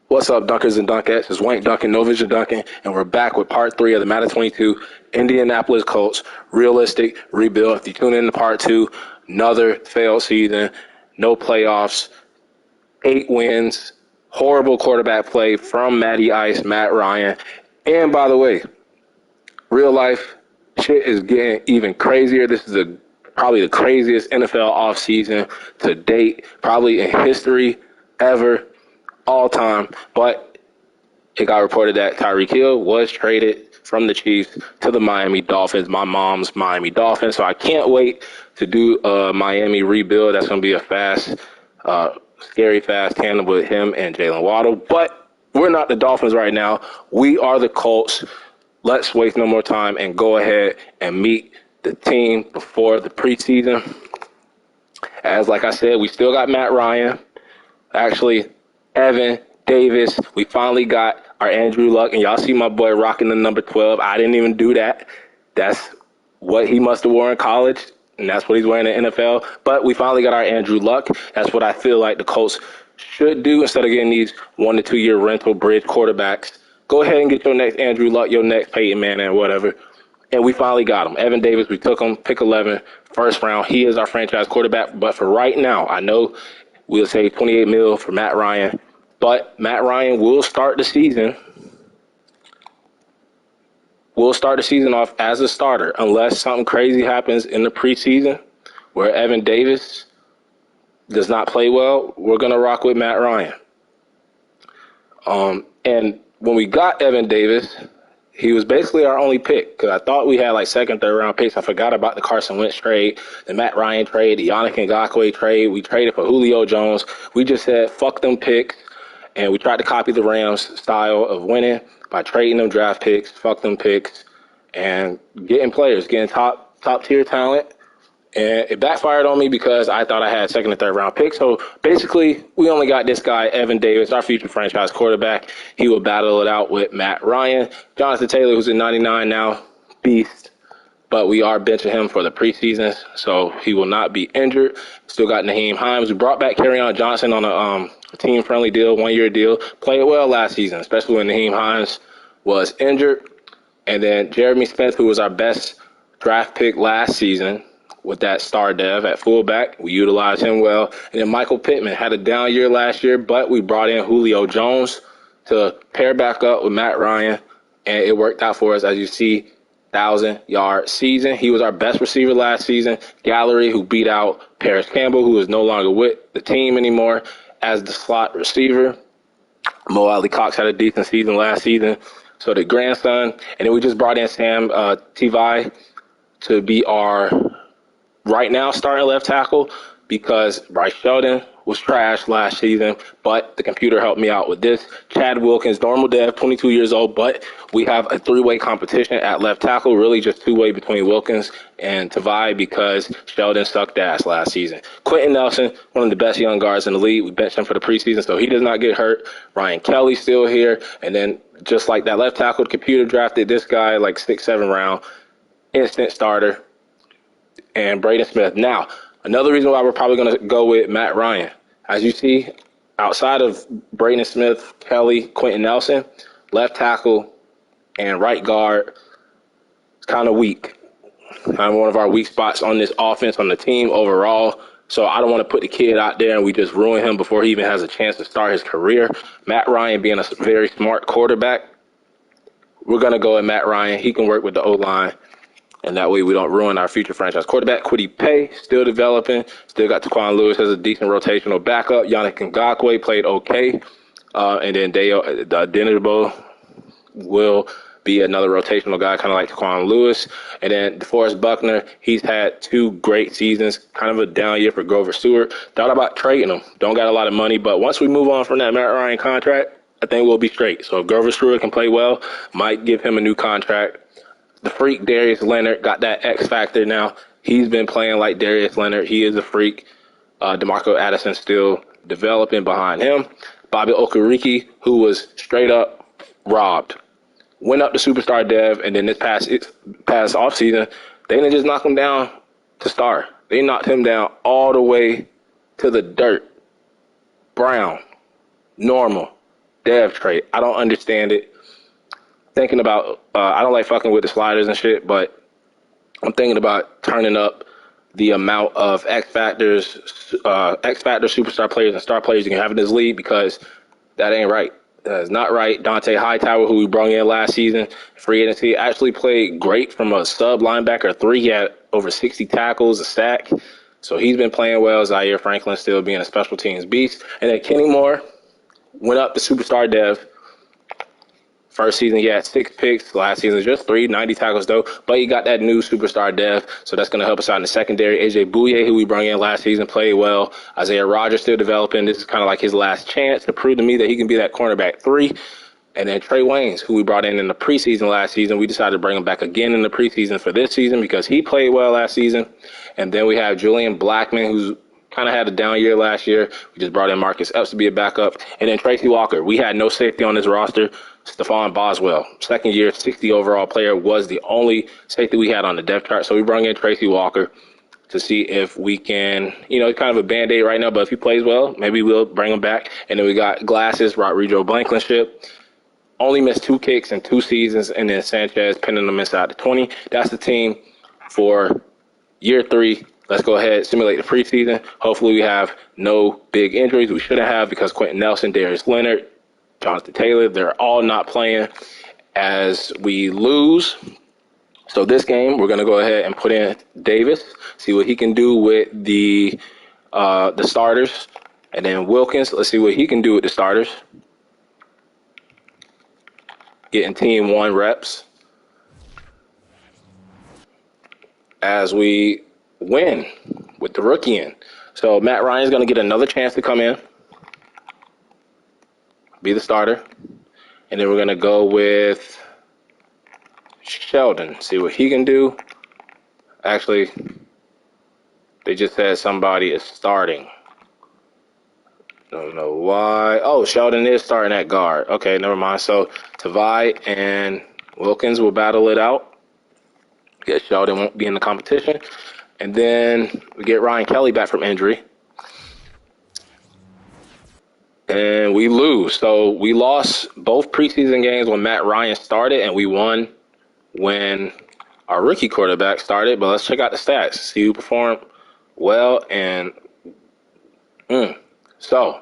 What's up, Dunkers and Dunkettes? It's Wayne Duncan, No Vision Duncan, and we're back with part 3 of the Madden 22 Indianapolis Colts realistic rebuild. If you tune in to part 2, another failed season, no playoffs, 8 wins, horrible quarterback play from Matty Ice, Matt Ryan. And by the way, real life shit is getting even crazier. This is probably the craziest NFL offseason to date, probably in history ever. All time, but it got reported that Tyreek Hill was traded from the Chiefs to the Miami Dolphins, my mom's Miami Dolphins. So I can't wait to do a Miami rebuild. That's going to be a fast, scary fast tandem with him and Jalen Waddle. But we're not the Dolphins right now. We are the Colts. Let's waste no more time and go ahead and meet the team before the preseason. As like I said, we still got Matt Ryan. Actually, Evan Davis, we finally got our Andrew Luck, and y'all see my boy rocking the number 12. I didn't even do that. That's what he must have worn in college, and that's what he's wearing in the NFL. But we finally got our Andrew Luck. That's what I feel like the Colts should do instead of getting these 1 to 2 year rental bridge quarterbacks. Go ahead and get your next Andrew Luck, your next Peyton Manning, whatever. And we finally got him. Evan Davis, we took him, pick 11, first round. He is our franchise quarterback. But for right now, I know we'll say $28 million for Matt Ryan, but Matt Ryan will start the season. We'll start the season off as a starter unless something crazy happens in the preseason where Evan Davis does not play well. We're going to rock with Matt Ryan. And when we got Evan Davis, he was basically our only pick because I thought we had like second, third round picks. I forgot about the Carson Wentz trade, the Matt Ryan trade, the Yannick Ngakoue trade. We traded for Julio Jones. We just said, fuck them picks. And we tried to copy the Rams style of winning by trading them draft picks, fuck them picks, and getting players, getting top tier talent. And it backfired on me because I thought I had second and third round picks. So basically, we only got this guy, Evan Davis, our future franchise quarterback. He will battle it out with Matt Ryan. Jonathan Taylor, who's in 99 now, beast. But we are benching him for the preseason, so he will not be injured. Still got Naheem Hines. We brought back Kerryon Johnson on a team-friendly deal, 1-year deal. Played well last season, especially when Naheem Hines was injured. And then Jeremy Smith, who was our best draft pick last season, with that star dev at fullback. We utilized him well. And then Michael Pittman had a down year last year, but we brought in Julio Jones to pair back up with Matt Ryan, and it worked out for us. As you see, 1,000-yard season. He was our best receiver last season. Gallery, who beat out Paris Campbell, who is no longer with the team anymore, as the slot receiver. Mo Ali Cox had a decent season last season. So the grandson. And then we just brought in Sam Tivai to be our right now starting left tackle because Bryce Sheldon was trash last season, but the computer helped me out with this. Chad Wilkins, normal dev, 22 years old, but we have a 3-way competition at left tackle, really just 2-way between Wilkins and Tavai because Sheldon sucked ass last season. Quentin Nelson, one of the best young guards in the league. We benched him for the preseason, so he does not get hurt. Ryan Kelly still here, and then just like that left tackle, the computer drafted this guy like 6th, 7th round, instant starter. And Braden Smith. Now, another reason why we're probably going to go with Matt Ryan. As you see, outside of Braden Smith, Kelly, Quentin Nelson, left tackle and right guard is kind of weak. Kind of one of our weak spots on this offense, on the team overall. So I don't want to put the kid out there and we just ruin him before he even has a chance to start his career. Matt Ryan being a very smart quarterback, we're going to go with Matt Ryan. He can work with the O-line. And that way we don't ruin our future franchise quarterback. Kwity Paye, still developing. Still got Taquan Lewis as a decent rotational backup. Yannick Ngakoue played okay. And then Denebo will be another rotational guy, kind of like Taquan Lewis. And then DeForest Buckner, he's had 2 great seasons. Kind of a down year for Grover Stewart. Thought about trading him. Don't got a lot of money. But once we move on from that Matt Ryan contract, I think we'll be straight. So if Grover Stewart can play well, might give him a new contract. The freak Darius Leonard got that X factor now. He's been playing like Darius Leonard. He is a freak. DeMarco Addison still developing behind him. Bobby Okereke, who was straight up robbed, went up to superstar dev, and then this past offseason, they didn't just knock him down to star. They knocked him down all the way to the dirt. Brown, normal, Dev trade. I don't understand it. Thinking about, I don't like fucking with the sliders and shit, but I'm thinking about turning up the amount of X Factor superstar players and star players you can have in this league, because that ain't right. That is not right. Dante Hightower, who we brought in last season, free agency, actually played great from a sub linebacker 3. He had over 60 tackles, a sack. So he's been playing well. Zaire Franklin still being a special teams beast. And then Kenny Moore went up to superstar dev. First season, he had 6 picks. Last season, just 3, 90 tackles, though. But he got that new superstar dev, so that's going to help us out in the secondary. AJ Bouye, who we brought in last season, played well. Isaiah Rodgers still developing. This is kind of like his last chance to prove to me that he can be that cornerback 3. And then Trey Waynes, who we brought in the preseason last season. We decided to bring him back again in the preseason for this season because he played well last season. And then we have Julian Blackman, who's kind of had a down year last year. We just brought in Marcus Epps to be a backup. And then Tracy Walker. We had no safety on this roster. Stephon Boswell, second year, 60 overall player, was the only safety we had on the depth chart. So we brought in Tracy Walker to see if we can, kind of a Band-Aid right now, but if he plays well, maybe we'll bring him back. And then we got Glasses, Rodrigo Blankenship. Only missed 2 kicks in 2 seasons, and then Sanchez pinning them inside the 20. That's the team for year 3. Let's go ahead, simulate the preseason. Hopefully we have no big injuries. We shouldn't have, because Quentin Nelson, Darius Leonard, Jonathan Taylor, they're all not playing as we lose. So this game, we're going to go ahead and put in Davis, see what he can do with the starters. And then Wilkins, let's see what he can do with the starters. Getting team 1 reps as we win with the rookie in. So Matt Ryan's going to get another chance to come in, be the starter. And then we're going to go with Sheldon, see what he can do. Actually, they just said somebody is starting. Don't know why. Oh, Sheldon is starting at guard. Okay, never mind. So Tavai and Wilkins will battle it out. Guess Sheldon won't be in the competition. And then we get Ryan Kelly back from injury. And we lose. So we lost both preseason games when Matt Ryan started, and we won when our rookie quarterback started. But let's check out the stats, see who performed well. And so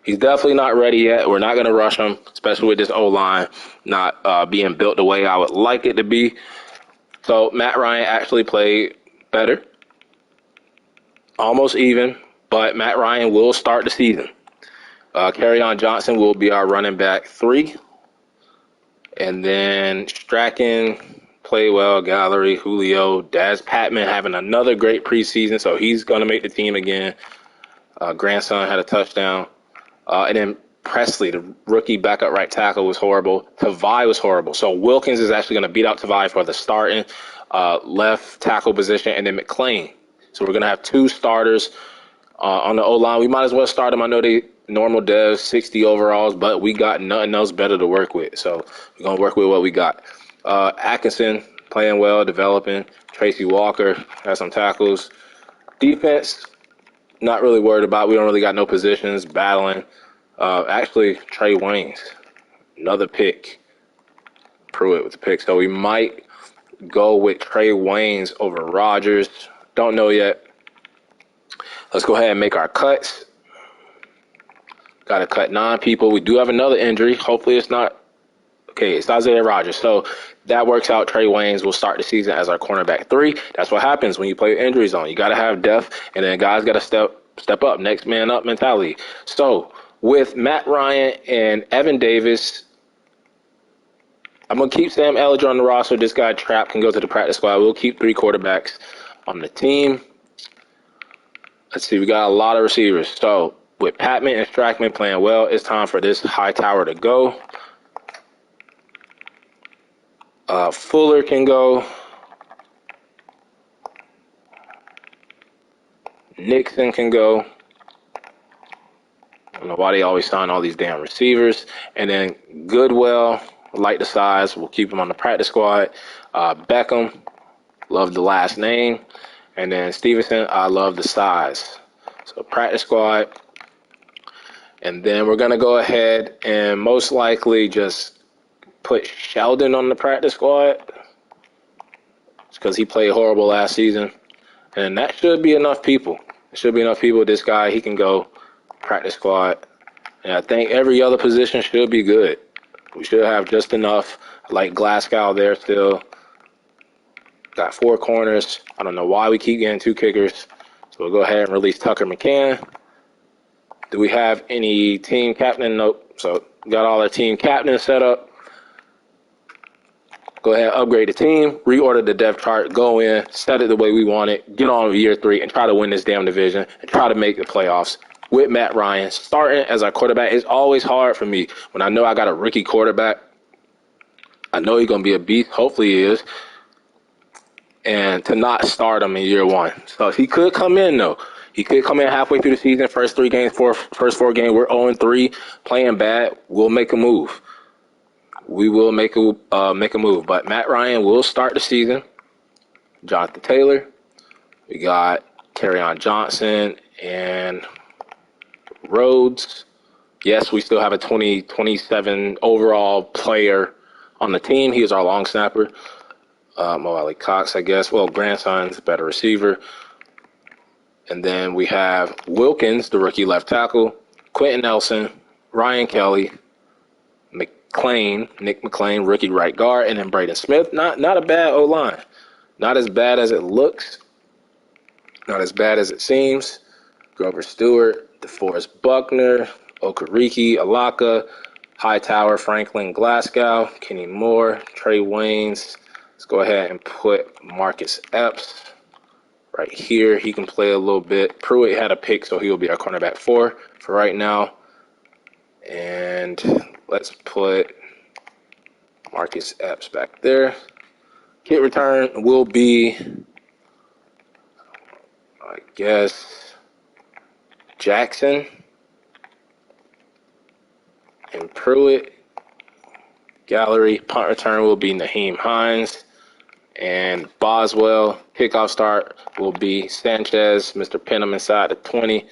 he's definitely not ready yet. We're not going to rush him, especially with this O-line not being built the way I would like it to be. So Matt Ryan actually played better, almost even, but Matt Ryan will start the season. Kerryon Johnson will be our running back 3. And then Strachan played well, Gallery, Julio, Daz Patman having another great preseason, so he's going to make the team again. Grandson had a touchdown. And then Presley, the rookie backup right tackle, was horrible. Tavai was horrible. So Wilkins is actually going to beat out Tavai for the starting left tackle position, and then McClain. So we're going to have 2 starters on the O-line. We might as well start them. I know they normal devs, 60 overalls, but we got nothing else better to work with. So we're going to work with what we got. Atkinson playing well, developing. Tracy Walker has some tackles. Defense, not really worried about. We don't really got no positions battling. Actually, Trey Waynes, another pick. Pruitt with the pick. So we might go with Trey Waynes over Rodgers. Don't know yet. Let's go ahead and make our cuts. Got to cut 9 people. We do have another injury. Hopefully it's not. Okay, it's Isaiah Rodgers. So that works out. Trey Waynes will start the season as our cornerback 3. That's what happens when you play injuries on. You got to have depth, and then guys got to step up, next man up mentality. So with Matt Ryan and Evan Davis, I'm going to keep Sam Ellinger on the roster. This guy, Trapp, can go to the practice squad. We'll keep 3 quarterbacks on the team. Let's see. We got a lot of receivers. So with Patman and Strachan playing well, it's time for this Hightower to go. Fuller can go. Nixon can go. I don't know why they always sign all these damn receivers. And then Goodwell, like the size, we'll keep him on the practice squad. Beckham, love the last name. And then Stevenson, I love the size. So practice squad. And then we're going to go ahead and most likely just put Sheldon on the practice squad because he played horrible last season. And that should be enough people. It should be enough people. This guy, he can go practice squad. And I think every other position should be good. We should have just enough. I like Glasgow there still. Got 4 corners. I don't know why we keep getting 2 kickers. So we'll go ahead and release Tucker McCann. Do we have any team captain? Nope. So got all our team captains set up. Go ahead, upgrade the team, reorder the depth chart, go in, set it the way we want it, get on with year 3, and try to win this damn division and try to make the playoffs with Matt Ryan starting as our quarterback. It's always hard for me when I know I got a rookie quarterback. I know he's going to be a beast. Hopefully he is. And to not start him in year 1. So he could come in, though. He could come in halfway through the season, first 4 games, we're 0-3, playing bad. We'll make a move. We will make a move. But Matt Ryan will start the season. Jonathan Taylor. We got Kerryon Johnson and Rhodes. Yes, we still have a 2027 overall player on the team. He is our long snapper. Mo Ali Cox, I guess. Well, grandson's a better receiver. And then we have Wilkins, the rookie left tackle, Quentin Nelson, Ryan Kelly, Nick McClain, rookie right guard, and then Braden Smith. Not a bad O-line. Not as bad as it looks. Not as bad as it seems. Grover Stewart, DeForest Buckner, Okereke, Alaka, Hightower, Franklin, Glasgow, Kenny Moore, Trey Waynes. Let's go ahead and put Marcus Epps right here. He can play a little bit. Pruitt had a pick, so he'll be our cornerback 4 for right now. And let's put Marcus Epps back there. Kick return will be, I guess, Jackson and Pruitt. Gallery. Punt return will be Naheem Hines and Boswell. Kickoff start will be Sanchez, Mr. Penham inside the 20.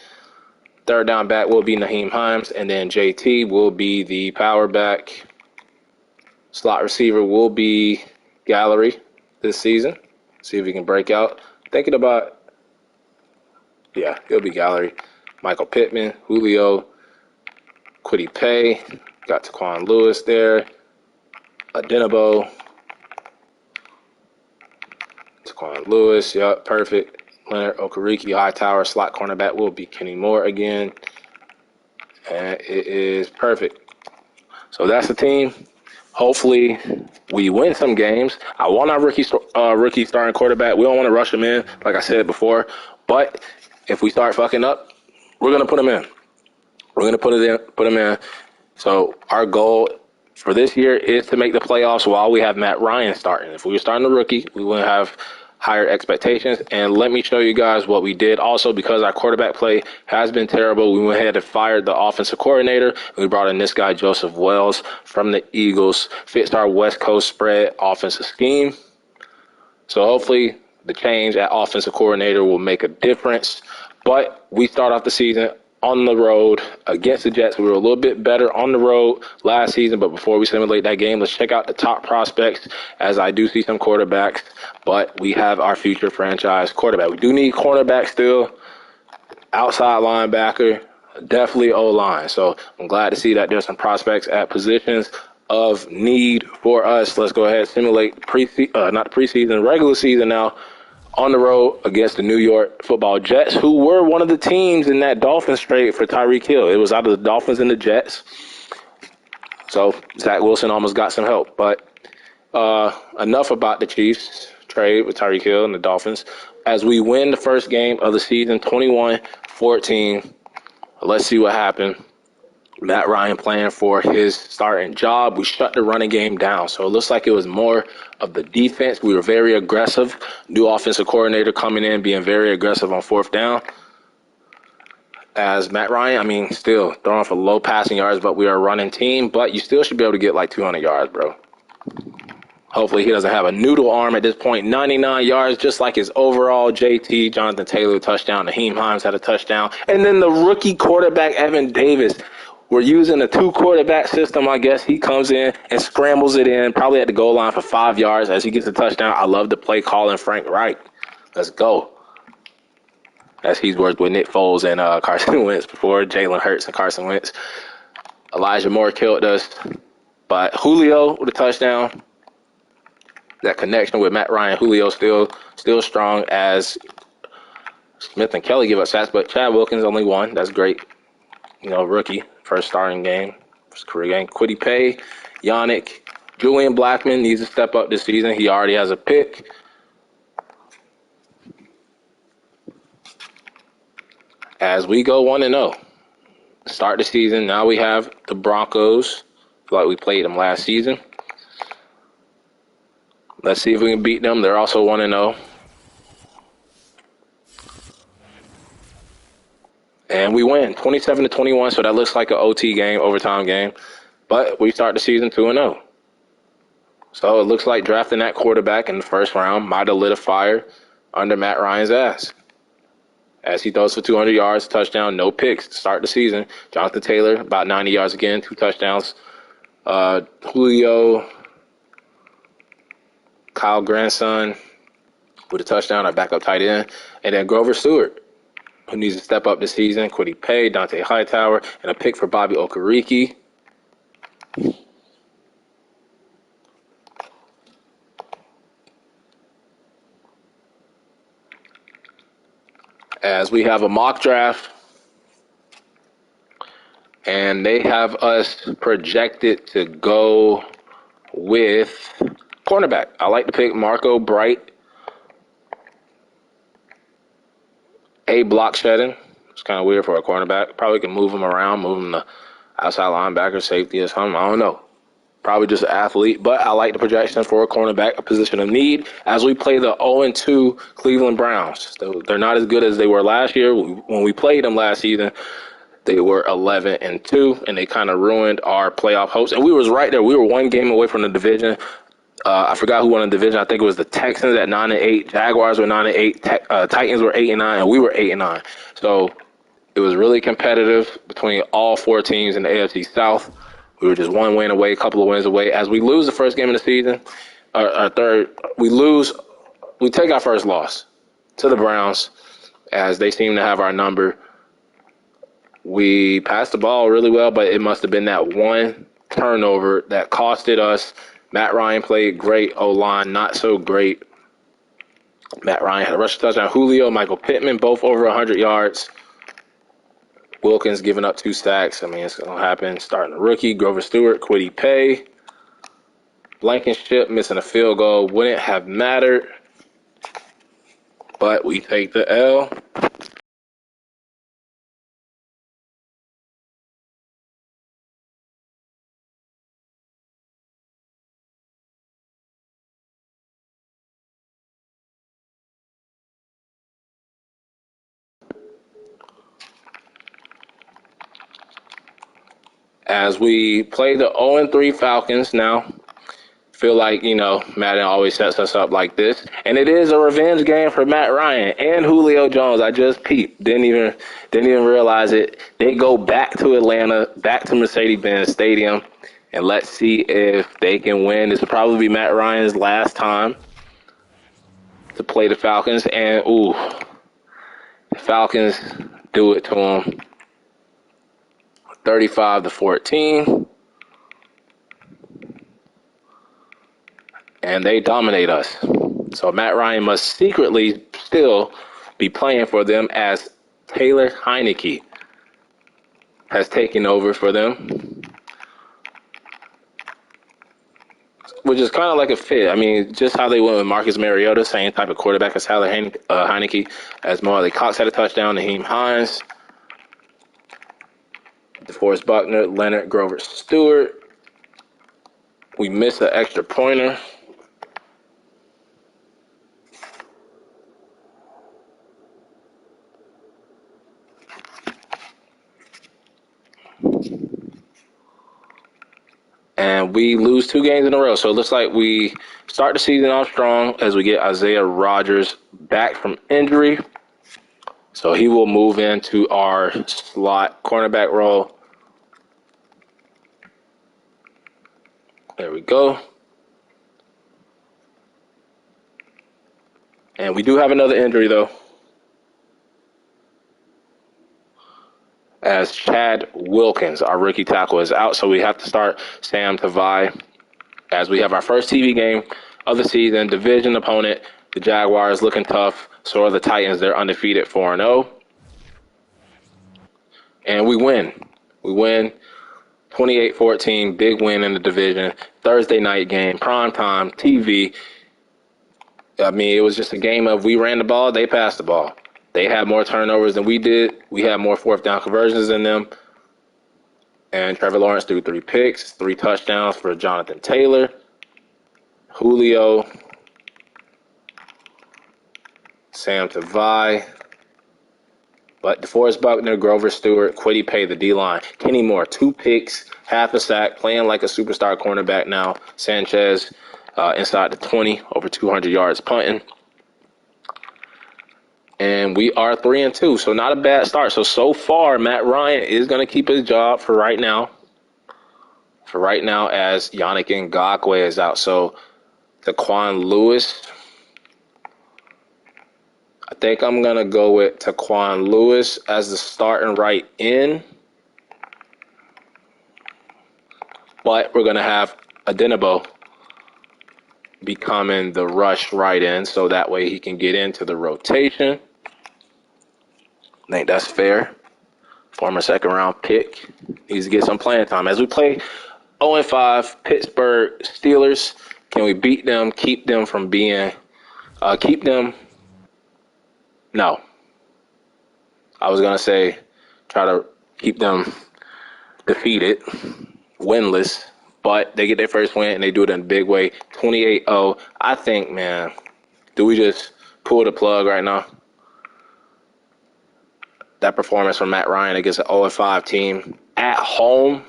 Third down back will be Naheem Hines, and then JT will be the power back. Slot receiver will be Gallery this season. See if he can break out. Thinking about, yeah, he'll be Gallery. Michael Pittman, Julio, Kwity Paye, got Taquan Lewis there. Adenabo, Taquan Lewis, yep, perfect. Leonard Okereke, Hightower, slot cornerback will be Kenny Moore again. And it is perfect. So that's the team. Hopefully we win some games. I want our rookie starting quarterback. We don't want to rush him in, like I said before. But if we start fucking up, we're going to put him in. We're going to put him in. So our goal for this year is to make the playoffs while we have Matt Ryan starting. If we were starting a rookie, we wouldn't have higher expectations. And let me show you guys what we did. Also, because our quarterback play has been terrible, we went ahead and fired the offensive coordinator. We brought in this guy, Joseph Wells, from the Eagles. Fits our West Coast spread offensive scheme. So hopefully the change at offensive coordinator will make a difference. But we start off the season on the road against the Jets. We were a little bit better on the road last season, but before we simulate that game, let's check out the top prospects, as I do see some quarterbacks, but we have our future franchise quarterback. We do need cornerback still, outside linebacker, definitely O-line. So I'm glad to see that there's some prospects at positions of need for us. Let's go ahead and simulate not preseason, regular season now, on the road against the New York Football Jets, who were one of the teams in that Dolphins trade for Tyreek Hill. It was out of the Dolphins and the Jets. So Zach Wilson almost got some help. But enough about the Chiefs trade with Tyreek Hill and the Dolphins. As we win the first game of the season, 21-14, let's see what happened. Matt Ryan playing for his starting job. We shut the running game down. So it looks like it was more of the defense. We were very aggressive. New offensive coordinator coming in, being very aggressive on fourth down. As Matt Ryan, still throwing for low passing yards, but we are a running team. But you still should be able to get like 200 yards, bro. Hopefully he doesn't have a noodle arm at this point. 99 yards, just like his overall. JT, Jonathan Taylor, touchdown. Naheem Hines had a touchdown. And then the rookie quarterback, Evan Davis. We're using a 2-quarterback system, I guess. He comes in and scrambles it in, probably at the goal line for 5 yards as he gets a touchdown. I love the play calling Frank Reich. Let's go. As he's worked with Nick Foles and Carson Wentz before, Jalen Hurts and Carson Wentz. Elijah Moore killed us. But Julio with a touchdown. That connection with Matt Ryan, Julio still strong as Smith and Kelly give up sacks, but Chad Wilkins only one. That's great. Rookie, first starting game, first career game. Kwity Paye, Yannick, Julian Blackmon needs to step up this season. He already has a pick. As we go 1-0, start the season. Now we have the Broncos. Like we played them last season. Let's see if we can beat them. They're also 1-0. And we win 27-21, so that looks like an OT game, overtime game. But we start the season 2-0. So it looks like drafting that quarterback in the first round might have lit a fire under Matt Ryan's ass. As he throws for 200 yards, touchdown, no picks to start the season. Jonathan Taylor, about 90 yards again, 2 touchdowns. Julio, Kyle Grandson with a touchdown, our backup tight end. And then Grover Stewart, who needs to step up this season. Kwity Paye, Dante Hightower, and a pick for Bobby Okereke. As we have a mock draft, and they have us projected to go with cornerback. I like to pick Marco Bright, a block shedding. It's kind of weird for a cornerback. Probably can move him around, move him to outside linebacker, safety or something. I don't know. Probably just an athlete, but I like the projection for a cornerback, a position of need, as we play the 0-2 Cleveland Browns. They're not as good as they were last year. When we played them last season, they were 11-2, and they kind of ruined our playoff hopes. And we was right there. We were one game away from the division. I forgot who won the division. I think it was the Texans at 9-8. Jaguars were 9-8. Titans were 8-9, and we were 8-9. So it was really competitive between all 4 teams in the AFC South. We were just one win away, a couple of wins away. As we lose the first game of the season, our third, we take our first loss to the Browns, as they seem to have our number. We passed the ball really well, but it must have been that one turnover that costed us. Matt Ryan played great. O-line, not so great. Matt Ryan had a rush touchdown. Julio, Michael Pittman, both over 100 yards. Wilkins giving up 2 sacks. I mean, it's going to happen. Starting a rookie, Grover Stewart, Kwity Paye. Blankenship missing a field goal. Wouldn't have mattered. But we take the L. As we play the 0-3 Falcons now, feel like, Madden always sets us up like this. And it is a revenge game for Matt Ryan and Julio Jones. I just peeped. Didn't even realize it. They go back to Atlanta, back to Mercedes-Benz Stadium, and let's see if they can win. This will probably be Matt Ryan's last time to play the Falcons. And, the Falcons do it to them. 35-14. And they dominate us. So Matt Ryan must secretly still be playing for them, as Taylor Heineke has taken over for them, which is kind of like a fit. I mean, just how they went with Marcus Mariota, same type of quarterback as Taylor Heineke, as Marley Cox had a touchdown, Naheem Hines, DeForest Buckner, Leonard Grover Stewart. We missed an extra pointer. and we lose 2 games in a row. So it looks like we start the season off strong as we get Isaiah Rodgers back from injury. So he will move into our slot cornerback role. There we go. And we do have another injury, though, as Chad Wilkins, our rookie tackle, is out. So we have to start Sam Tavai as we have our first TV game of the season. Division opponent, the Jaguars, looking tough. So are the Titans. They're undefeated 4-0. And we win. We win 28-14, big win in the division. Thursday night game, primetime, TV. I mean, it was just a game of we ran the ball, they passed the ball. They had more turnovers than we did. We had more fourth down conversions than them. And Trevor Lawrence threw 3 picks, 3 touchdowns for Jonathan Taylor, Julio, Sam Tavai. But DeForest Buckner, Grover Stewart, Kwity Paye, the D-line. Kenny Moore, 2 picks, half a sack, playing like a superstar cornerback now. Sanchez inside the 20, over 200 yards punting. And we are 3-2, so not a bad start. So far, Matt Ryan is going to keep his job for right now. For right now, as Yannick Ngakoue is out. So Taquan Lewis, I think I'm going to go with Taquan Lewis as the starting right end. But we're going to have Adenabo becoming the rush right end, so that way he can get into the rotation. I think that's fair. Former second-round pick needs to get some playing time. As we play 0-5 Pittsburgh Steelers, can we beat them, keep them from being no. I was going to say try to keep them defeated, winless, but they get their first win, and they do it in a big way, 28-0. I think, man, do we just pull the plug right now? That performance from Matt Ryan against an 0-5 team at home.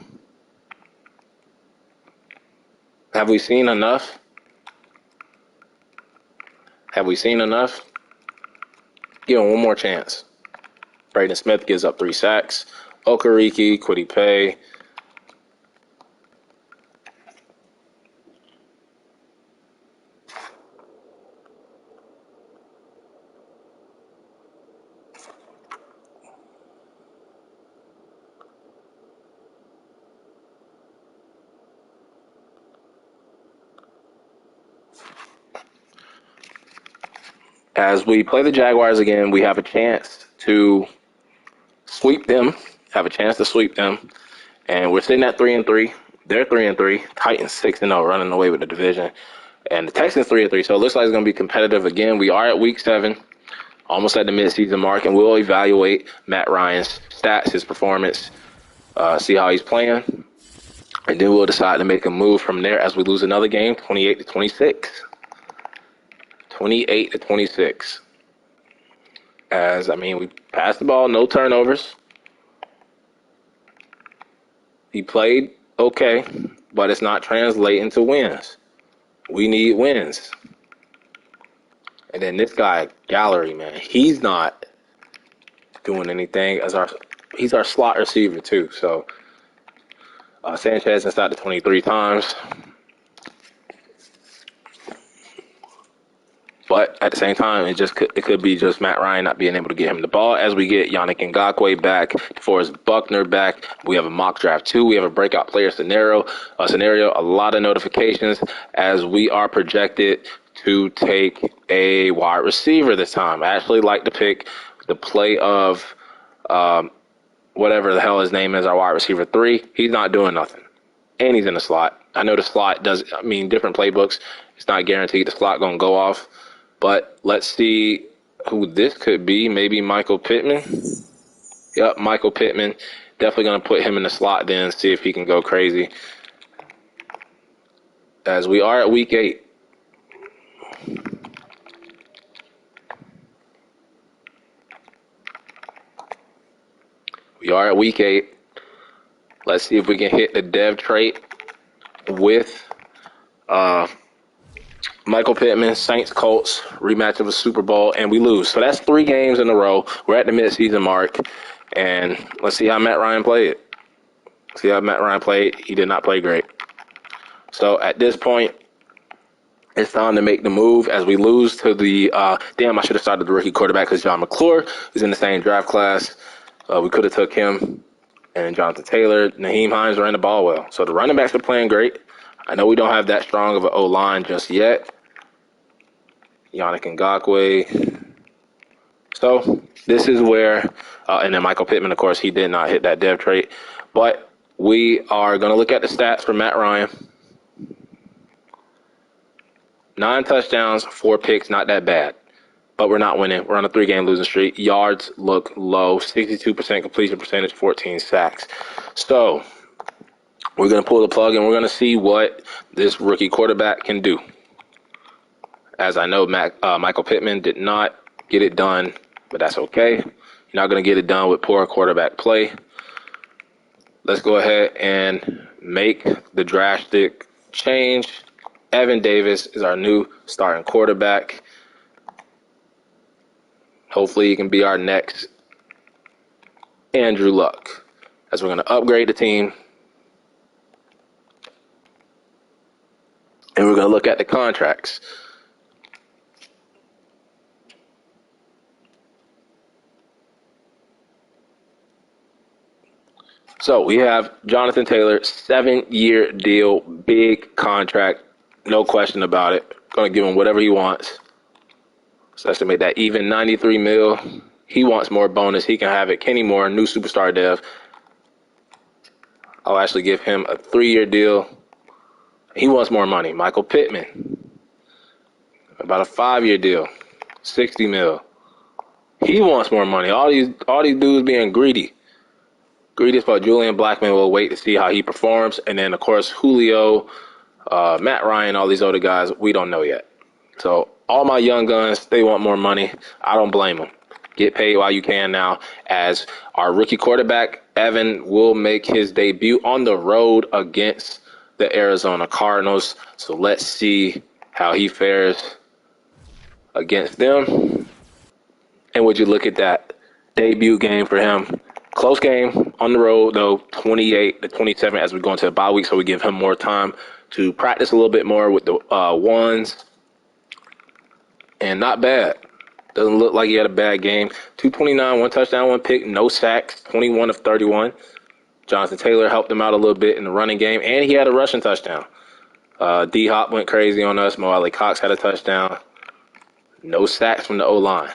Have we seen enough? Have we seen enough? Give him one more chance. Braden Smith gives up 3 sacks. Okereke, Kwity Paye. As we play the Jaguars again, we have a chance to sweep them. And we're sitting at 3-3. They're 3-3. Titans 6-0, running away with the division. And the Texans 3-3. So it looks like it's going to be competitive again. We are at week 7, almost at the midseason mark, and we'll evaluate Matt Ryan's stats, his performance, see how he's playing. And then we'll decide to make a move from there as we lose another game, 28-26. 28-26. As, I mean, we passed the ball, no turnovers. He played okay, but it's not translating to wins. We need wins. And then this guy, Gallery, man, he's not doing anything. He's our slot receiver, too. So, Sanchez inside the 23 times. But at the same time, it could be just Matt Ryan not being able to get him the ball. As we get Yannick Ngakoue back, DeForest Buckner back, we have a mock draft 2. We have a breakout player scenario, a lot of notifications as we are projected to take a wide receiver this time. I actually like to pick the play of whatever the hell his name is, our wide receiver 3. He's not doing nothing, and he's in the slot. I know the slot different playbooks. It's not guaranteed the slot going to go off. But let's see who this could be. Maybe Michael Pittman. Yep, Michael Pittman. Definitely going to put him in the slot then, see if he can go crazy. As we are at week 8. We are at week 8. Let's see if we can hit the dev trait with Michael Pittman, Saints, Colts, rematch of a Super Bowl, and we lose. So that's 3 games in a row. We're at the midseason mark, and let's see how Matt Ryan played. He did not play great. So at this point, it's time to make the move as we lose to the I should have started the rookie quarterback because Dwayne Mccloud is in the same draft class. We could have took him and Jonathan Taylor. Naheem Hines ran the ball well. So the running backs are playing great. I know we don't have that strong of an O-line just yet. Yannick Ngakoue. So this is where, and then Michael Pittman, of course, he did not hit that dev trait. But we are going to look at the stats for Matt Ryan. 9 touchdowns, 4 picks, not that bad. But we're not winning. We're on a 3-game losing streak. Yards look low, 62% completion percentage, 14 sacks. So we're going to pull the plug and we're going to see what this rookie quarterback can do. As I know, Michael Pittman did not get it done, but that's okay. You're not going to get it done with poor quarterback play. Let's go ahead and make the drastic change. Evan Davis is our new starting quarterback. Hopefully he can be our next Andrew Luck, as we're going to upgrade the team. And we're going to look at the contracts. So we have Jonathan Taylor, 7-year deal, big contract, no question about it. Going to give him whatever he wants. So let's make that even, $93 million. He wants more bonus. He can have it. Kenny Moore, new superstar dev. I'll actually give him a 3-year deal. He wants more money. Michael Pittman, about a 5-year deal, $60 million. He wants more money. All these dudes being greedy. Greedy spot. Julian Blackman will wait to see how he performs. And then, of course, Julio, Matt Ryan, all these other guys, we don't know yet. So all my young guns, they want more money. I don't blame them. Get paid while you can now, as our rookie quarterback, Evan, will make his debut on the road against the Arizona Cardinals. So let's see how he fares against them. And would you look at that debut game for him? Close game on the road, though, 28-27 as we go into the bye week, so we give him more time to practice a little bit more with the ones. And not bad. Doesn't look like he had a bad game. 229, 1 touchdown, 1 pick, no sacks, 21 of 31. Jonathan Taylor helped him out a little bit in the running game, and he had a rushing touchdown. D-Hop went crazy on us. Mo Ali Cox had a touchdown. No sacks from the O-line.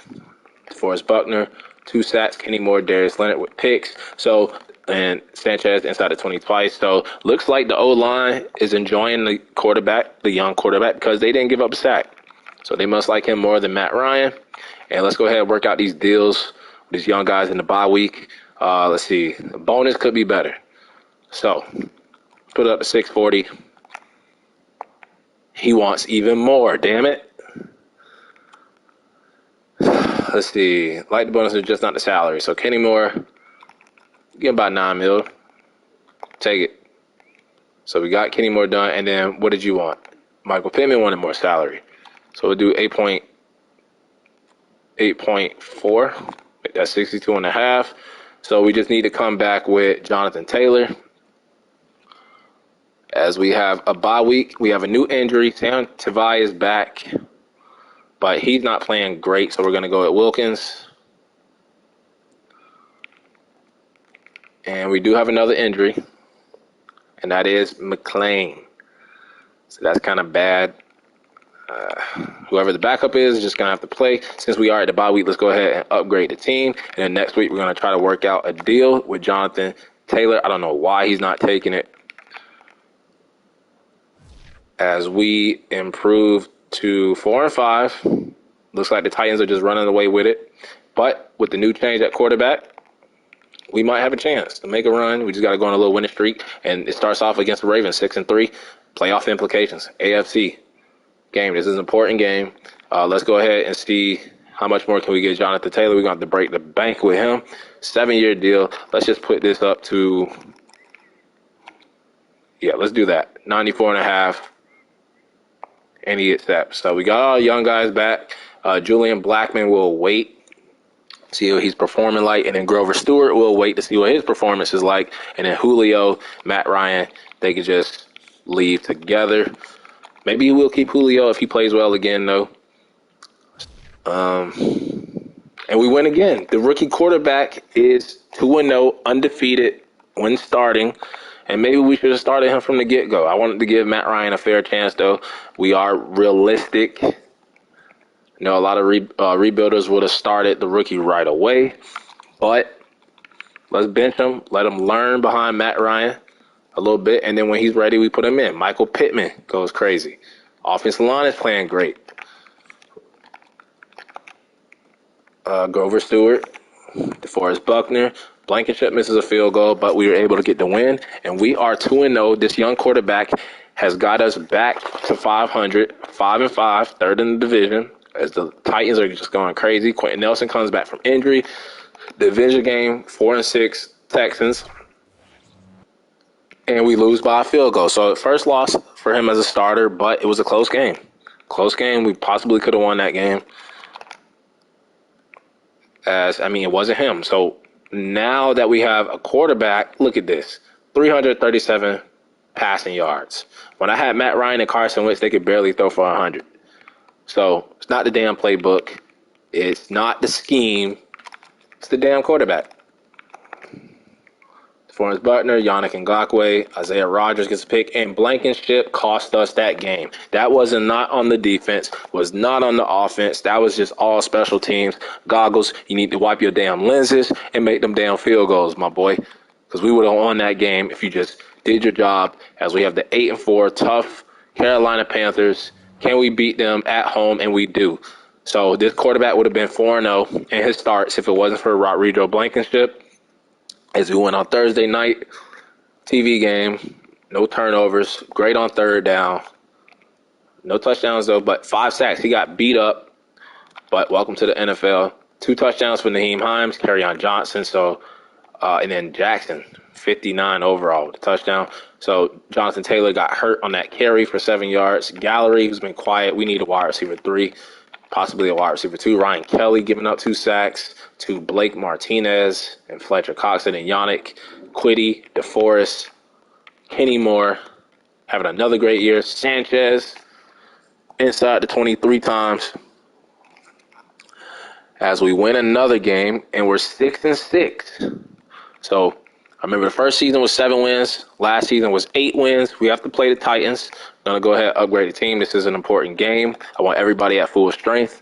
Forrest Buckner, 2 sacks. Kenny Moore, Darius Leonard with picks. So, and Sanchez inside the 20 twice. So, looks like the O-line is enjoying the quarterback, the young quarterback, because they didn't give up a sack. So, they must like him more than Matt Ryan. And let's go ahead and work out these deals with these young guys in the bye week. Let's see. The bonus could be better. So, put it up to 640. He wants even more, damn it. Let's see. Like the bonus is just not the salary. So Kenny Moore, get about $9 million. Take it. So we got Kenny Moore done. And then what did you want? Michael Pittman wanted more salary. So we'll do 8.4. That's 62.5. So we just need to come back with Jonathan Taylor. As we have a bye week, we have a new injury. Sam Tavai is back, but he's not playing great, so we're going to go at Wilkins. And we do have another injury, and that is McLean. So that's kind of bad. Whoever the backup is just going to have to play. Since we are at the bye week, let's go ahead and upgrade the team. And then next week, we're going to try to work out a deal with Jonathan Taylor. I don't know why he's not taking it. As we improve to 4-5, looks like the Titans are just running away with it. But with the new change at quarterback, we might have a chance to make a run. We just got to go on a little winning streak. And it starts off against the Ravens, 6-3. Playoff implications, AFC game. This is an important game. Let's go ahead and see how much more can we get Jonathan Taylor. We're going to have to break the bank with him. 7-year deal. Let's just put this up to, Yeah, let's do that. 94.5. And he accepts. So we got all young guys back. Julian Blackman will wait, see what he's performing like. And then Grover Stewart will wait to see what his performance is like. And then Julio, Matt Ryan, they could just leave together. Maybe we'll keep Julio if he plays well again, though. And we win again. The rookie quarterback is 2-0, undefeated when starting. And maybe we should have started him from the get-go. I wanted to give Matt Ryan a fair chance, though. We are realistic. You know, a lot of rebuilders would have started the rookie right away. But let's bench him. Let him learn behind Matt Ryan a little bit. And then when he's ready, we put him in. Michael Pittman goes crazy. Offensive line is playing great. Grover Stewart, DeForest Buckner. Blankenship misses a field goal, but we were able to get the win. And we are 2-0. This young quarterback has got us back to 500, 5-5, third in the division, as the Titans are just going crazy. Quentin Nelson comes back from injury. Division game, 4-6 Texans. And we lose by a field goal. So first loss for him as a starter, but it was a close game. Close game. We possibly could have won that game. It wasn't him. So now that we have a quarterback, look at this. 337 passing yards. When I had Matt Ryan and Carson Wentz, they could barely throw for 100. So it's not the damn playbook. It's not the scheme. It's the damn quarterback. Forrest Buckner, Yannick Ngakoue, Isaiah Rodgers gets a pick, and Blankenship cost us that game. That wasn't not on the defense, was not on the offense. That was just all special teams. Goggles, you need to wipe your damn lenses and make them damn field goals, my boy. Because we would have won that game if you just did your job, as we have the 8-4 tough Carolina Panthers. Can we beat them at home? And we do. So this quarterback would have been 4-0 in his starts if it wasn't for Rodrigo Blankenship. As we went on Thursday night, TV game, no turnovers, great on third down. No touchdowns, though, but 5 sacks. He got beat up, but welcome to the NFL. 2 touchdowns for Naheem Hines, Kerryon Johnson, and then Jackson, 59 overall with a touchdown. So Jonathan Taylor got hurt on that carry for 7 yards. Gallery, who's been quiet, we need a wide receiver 3, possibly a wide receiver 2. Ryan Kelly giving up 2 sacks to Blake Martinez and Fletcher Cox, and Yannick, Quiddy, DeForest, Kenny Moore having another great year. Sanchez inside the 23 times as we win another game, and we're 6-6. So I remember the first season was 7 wins. Last season was 8 wins. We have to play the Titans. I'm going to go ahead and upgrade the team. This is an important game. I want everybody at full strength.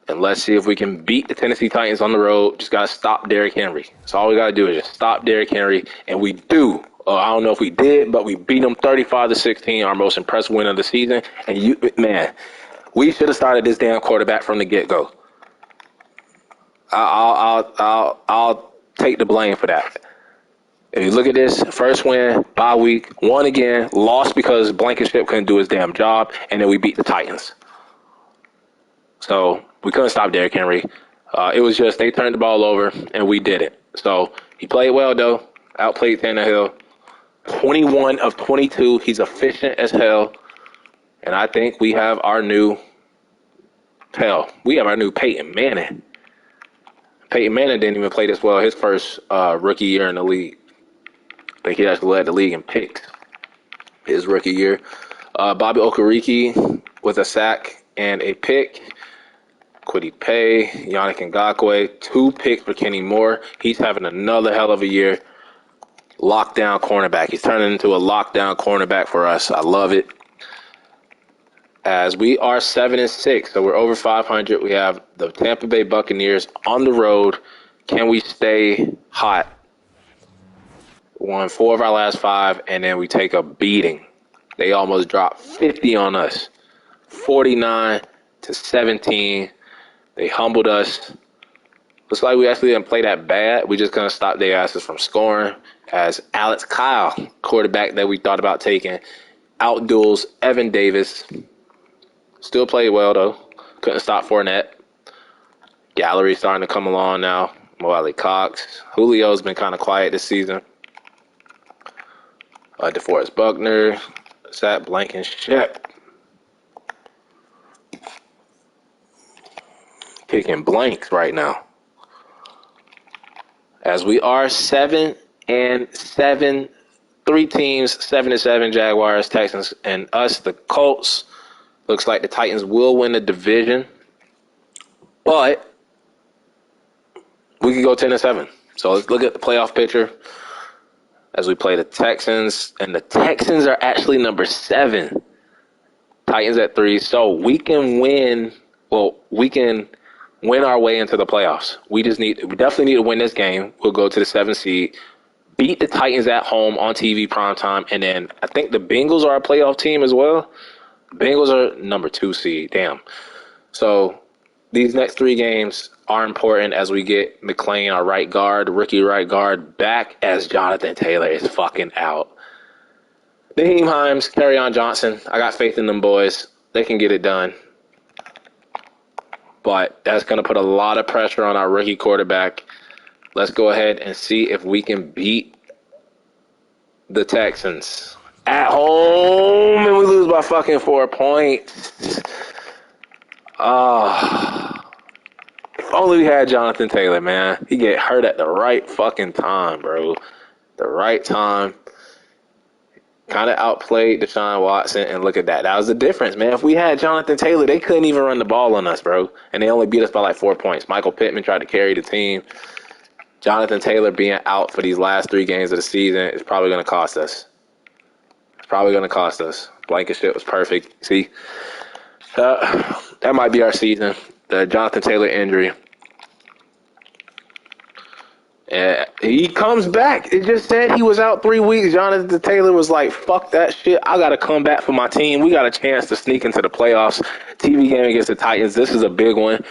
And let's see if we can beat the Tennessee Titans on the road. Just got to stop Derrick Henry. That's all we got to do is just stop Derrick Henry. And we do. I don't know if we did, but we beat them 35-16, our most impressive win of the season. And we should have started this damn quarterback from the get-go. I'll take the blame for that. If you look at this, first win, bye week, won again, lost because Blankenship couldn't do his damn job, and then we beat the Titans. So we couldn't stop Derrick Henry. It was just they turned the ball over, and we did it. So he played well, though. Outplayed Tannehill. 21 of 22. He's efficient as hell. And I think we have our new Peyton Manning. Peyton Manning didn't even play this well his first rookie year in the league. I think he actually led the league in picks his rookie year. Bobby Okereke with a sack and a pick. Kwity Paye, Yannick Ngakoue, 2 picks for Kenny Moore. He's having another hell of a year. Lockdown cornerback. He's turning into a lockdown cornerback for us. I love it. As we are 7-6, so we're over 500. We have the Tampa Bay Buccaneers on the road. Can we stay hot? Won 4 of our last 5, and then we take a beating. They almost dropped 50 on us. 49-17. They humbled us. Looks like we actually didn't play that bad. We just couldn't stop their asses from scoring. As Alex Kyle, quarterback that we thought about taking, outduels Evan Davis. Still played well, though. Couldn't stop Fournette. Gallery starting to come along now. Mo Alley Cox. Julio's been kind of quiet this season. DeForest Buckner, Zach Blankenship. Picking blanks right now. As we are 7-7, 3 teams, 7-7, Jaguars, Texans, and us, the Colts. Looks like the Titans will win the division, but we could go 10-7. So let's look at the playoff picture as we play the Texans, and the Texans are actually number 7. Titans at 3, so we can win. Well, we can win our way into the playoffs. We definitely need to win this game. We'll go to the 7th seed, beat the Titans at home on TV primetime, and then I think the Bengals are a playoff team as well. Bengals are number 2 seed. Damn. So these next 3 games are important as we get McClain, our right guard, rookie right guard, back as Jonathan Taylor is fucking out. Naheem Hines, Kerryon Johnson. I got faith in them boys. They can get it done. But that's going to put a lot of pressure on our rookie quarterback. Let's go ahead and see if we can beat the Texans at home, and we lose by fucking 4 points. If only we had Jonathan Taylor, man. He get hurt at the right fucking time, bro. The right time. Kind of outplayed Deshaun Watson, and look at that. That was the difference, man. If we had Jonathan Taylor, they couldn't even run the ball on us, bro. And they only beat us by like 4 points. Michael Pittman tried to carry the team. Jonathan Taylor being out for these last 3 games of the season is probably going to cost us. It's probably going to cost us. Blankenship was perfect. See, that might be our season. The Jonathan Taylor injury. Yeah, he comes back. It just said he was out 3 weeks. Jonathan Taylor was like, fuck that shit. I got to come back for my team. We got a chance to sneak into the playoffs. TV game against the Titans. This is a big one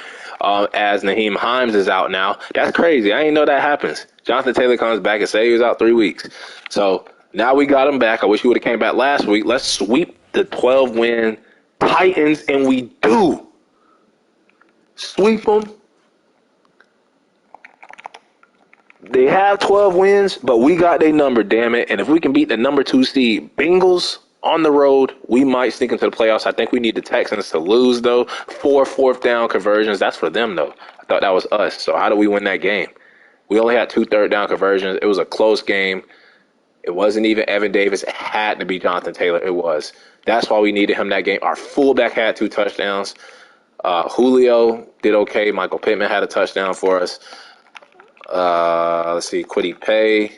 as Naheem Hines is out now. That's crazy. I didn't know that happens. Jonathan Taylor comes back and say he was out 3 weeks. So now we got him back. I wish he would have came back last week. Let's sweep the 12-win Titans, and we do. Sweep them. They have 12 wins, but we got their number, damn it. And if we can beat the number 2 seed Bengals on the road, we might sneak into the playoffs. I think we need the Texans to lose, though. 4 fourth-down conversions. That's for them, though. I thought that was us. So how do we win that game? We only had 2 third-down conversions. It was a close game. It wasn't even Evan Davis. It had to be Jonathan Taylor. It was. That's why we needed him that game. Our fullback had 2 touchdowns. Julio did okay. Michael Pittman had a touchdown for us. Let's see, Kwity Paye.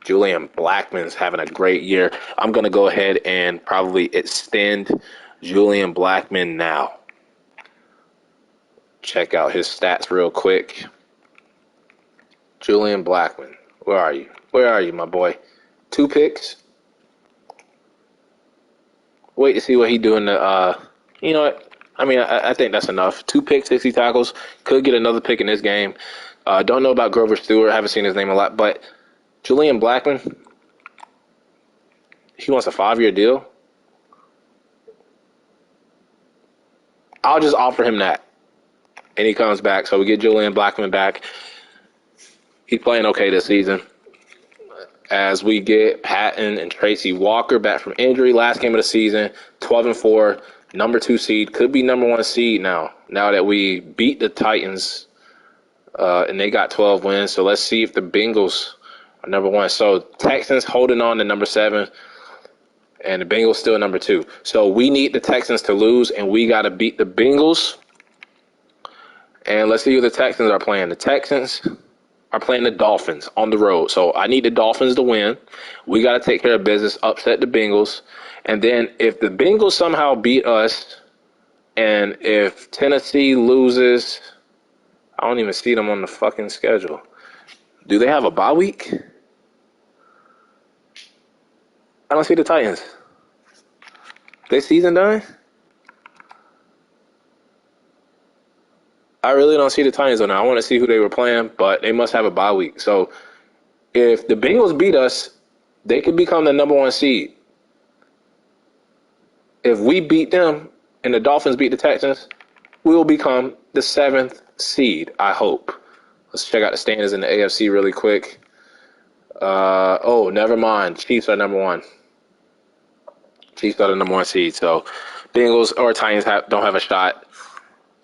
Julian Blackmon's having a great year. I'm going to go ahead and probably extend Julian Blackmon now. Check out his stats real quick. Julian Blackmon, where are you? Where are you, my boy? 2 picks. Wait to see what he doing. You know what? I mean, I think that's enough. 2 picks, 60 tackles. Could get another pick in this game. Don't know about Grover Stewart. Haven't seen his name a lot. But Julian Blackmon, he wants a 5-year deal. I'll just offer him that. And he comes back. So we get Julian Blackmon back. He's playing okay this season. As we get Patton and Tracy Walker back from injury. Last game of the season, 12-4, number 2 seed. Could be number 1 seed now that we beat the Titans. And they got 12 wins. So let's see if the Bengals are number 1. So Texans holding on to number 7. And the Bengals still number 2. So we need the Texans to lose, and we got to beat the Bengals. And let's see who the Texans are playing. The Texans are playing the Dolphins on the road. So I need the Dolphins to win. We got to take care of business, upset the Bengals. And then if the Bengals somehow beat us, and if Tennessee loses, I don't even see them on the fucking schedule. Do they have a bye week? I don't see the Titans. This season done? I really don't see the Titans on there. I want to see who they were playing, but they must have a bye week. So if the Bengals beat us, they could become the number 1 seed. If we beat them and the Dolphins beat the Texans, we will become the 7th seed, I hope. Let's check out the standings in the AFC really quick. Never mind. Chiefs are number 1. Chiefs are the number 1 seed. So Bengals or Titans don't have a shot.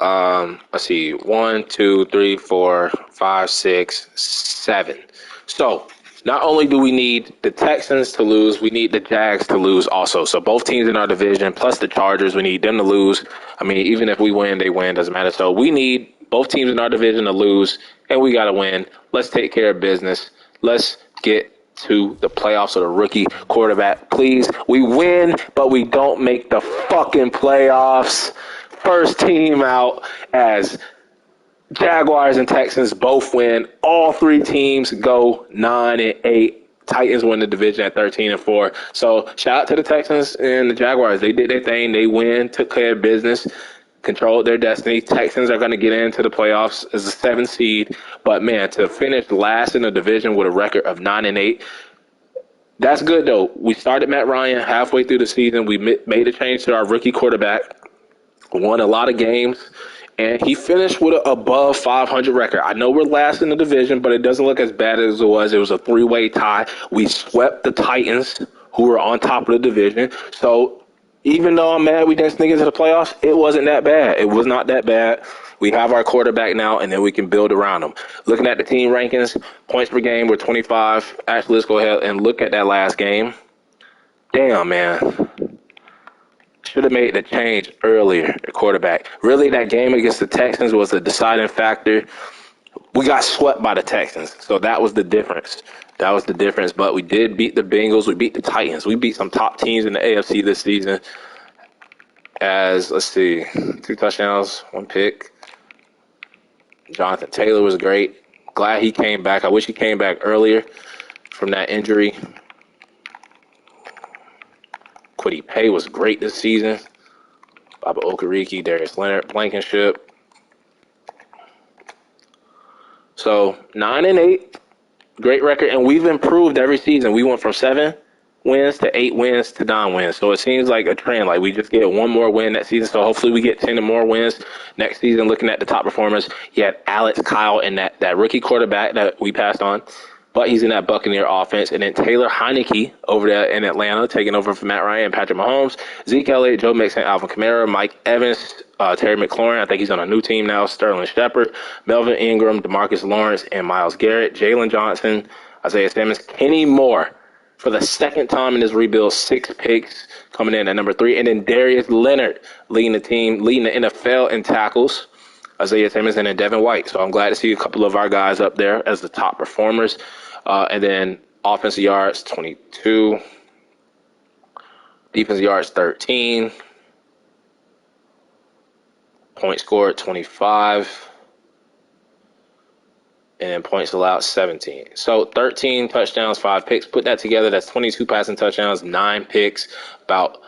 Let's see, 1, 2, 3, 4, 5, 6, 7. So not only do we need the Texans to lose, we need the Jags to lose also. So both teams in our division, plus the Chargers, we need them to lose. I mean, even if we win, they win, doesn't matter. So we need both teams in our division to lose, and we got to win. Let's take care of business. Let's get to the playoffs of the rookie quarterback. Please, we win, but we don't make the fucking playoffs. First team out as Jaguars and Texans both win. All 3 teams go 9-8. Titans win the division at 13-4. So shout out to the Texans and the Jaguars. They did their thing. They win, took care of business, controlled their destiny. Texans are going to get into the playoffs as a 7th seed. But man, to finish last in the division with a record of 9-8. That's good though. We started Matt Ryan halfway through the season. We made a change to our rookie quarterback. Won a lot of games, and he finished with an above 500 record. I know we're last in the division, but it doesn't look as bad as it was. It was a 3-way tie. We swept the Titans, who were on top of the division. So even though I'm mad we didn't sneak into the playoffs, it wasn't that bad. It was not that bad. We have our quarterback now, and then we can build around him. Looking at the team rankings, points per game, we're 25. Actually, let's go ahead and look at that last game. Damn, man. Should have made the change earlier, the quarterback. Really, that game against the Texans was a deciding factor. We got swept by the Texans, so that was the difference. But we did beat the Bengals. We beat the Titans. We beat some top teams in the AFC this season. As, let's see, 2 touchdowns, 1 pick. Jonathan Taylor was great. Glad he came back. I wish he came back earlier from that injury. Kwity Paye was great this season. Baba Okereke, Darius Leonard, Blankenship. So 9-8, great record, and we've improved every season. We went from 7 wins to 8 wins to 9 wins. So it seems like a trend. Like we just get 1 more win that season. So hopefully we get 10 or more wins next season. Looking at the top performers, you had Alex Kyle and that rookie quarterback that we passed on. But he's in that Buccaneer offense. And then Taylor Heineke over there in Atlanta, taking over from Matt Ryan and Patrick Mahomes. Zeke Elliott, Joe Mixon, Alvin Kamara, Mike Evans, Terry McLaurin. I think he's on a new team now. Sterling Shepard, Melvin Ingram, DeMarcus Lawrence, and Myles Garrett. Jalen Johnson, Isaiah Simmons, Kenny Moore. For the second time in this rebuild, 6 picks coming in at number 3. And then Darius Leonard leading the NFL in tackles. Isaiah Simmons and then Devin White. So I'm glad to see a couple of our guys up there as the top performers. And then offensive yards, 22. Defensive yards, 13. Points scored, 25. And then points allowed, 17. So 13 touchdowns, 5 picks. Put that together, that's 22 passing touchdowns, 9 picks, about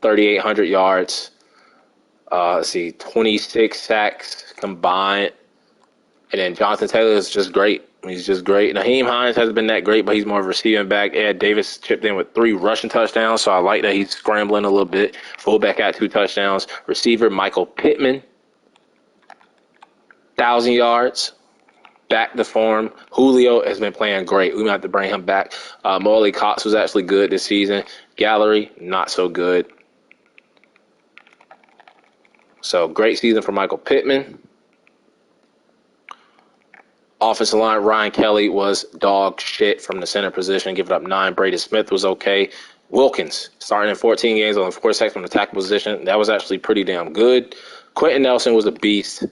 3,800 yards. Let's see, 26 sacks combined. And then Jonathan Taylor is just great. He's just great. Naheem Hines hasn't been that great, but he's more of a receiving back. Ed Davis chipped in with 3 rushing touchdowns, so I like that he's scrambling a little bit. Fullback got 2 touchdowns. Receiver Michael Pittman, 1,000 yards. Back to form. Julio has been playing great. We might have to bring him back. Molly Cox was actually good this season. Gallery, not so good. So great season for Michael Pittman. Offensive line, Ryan Kelly was dog shit from the center position, giving up 9. Braden Smith was okay. Wilkins, starting in 14 games, on 4 sacks from the tackle position. That was actually pretty damn good. Quentin Nelson was a beast.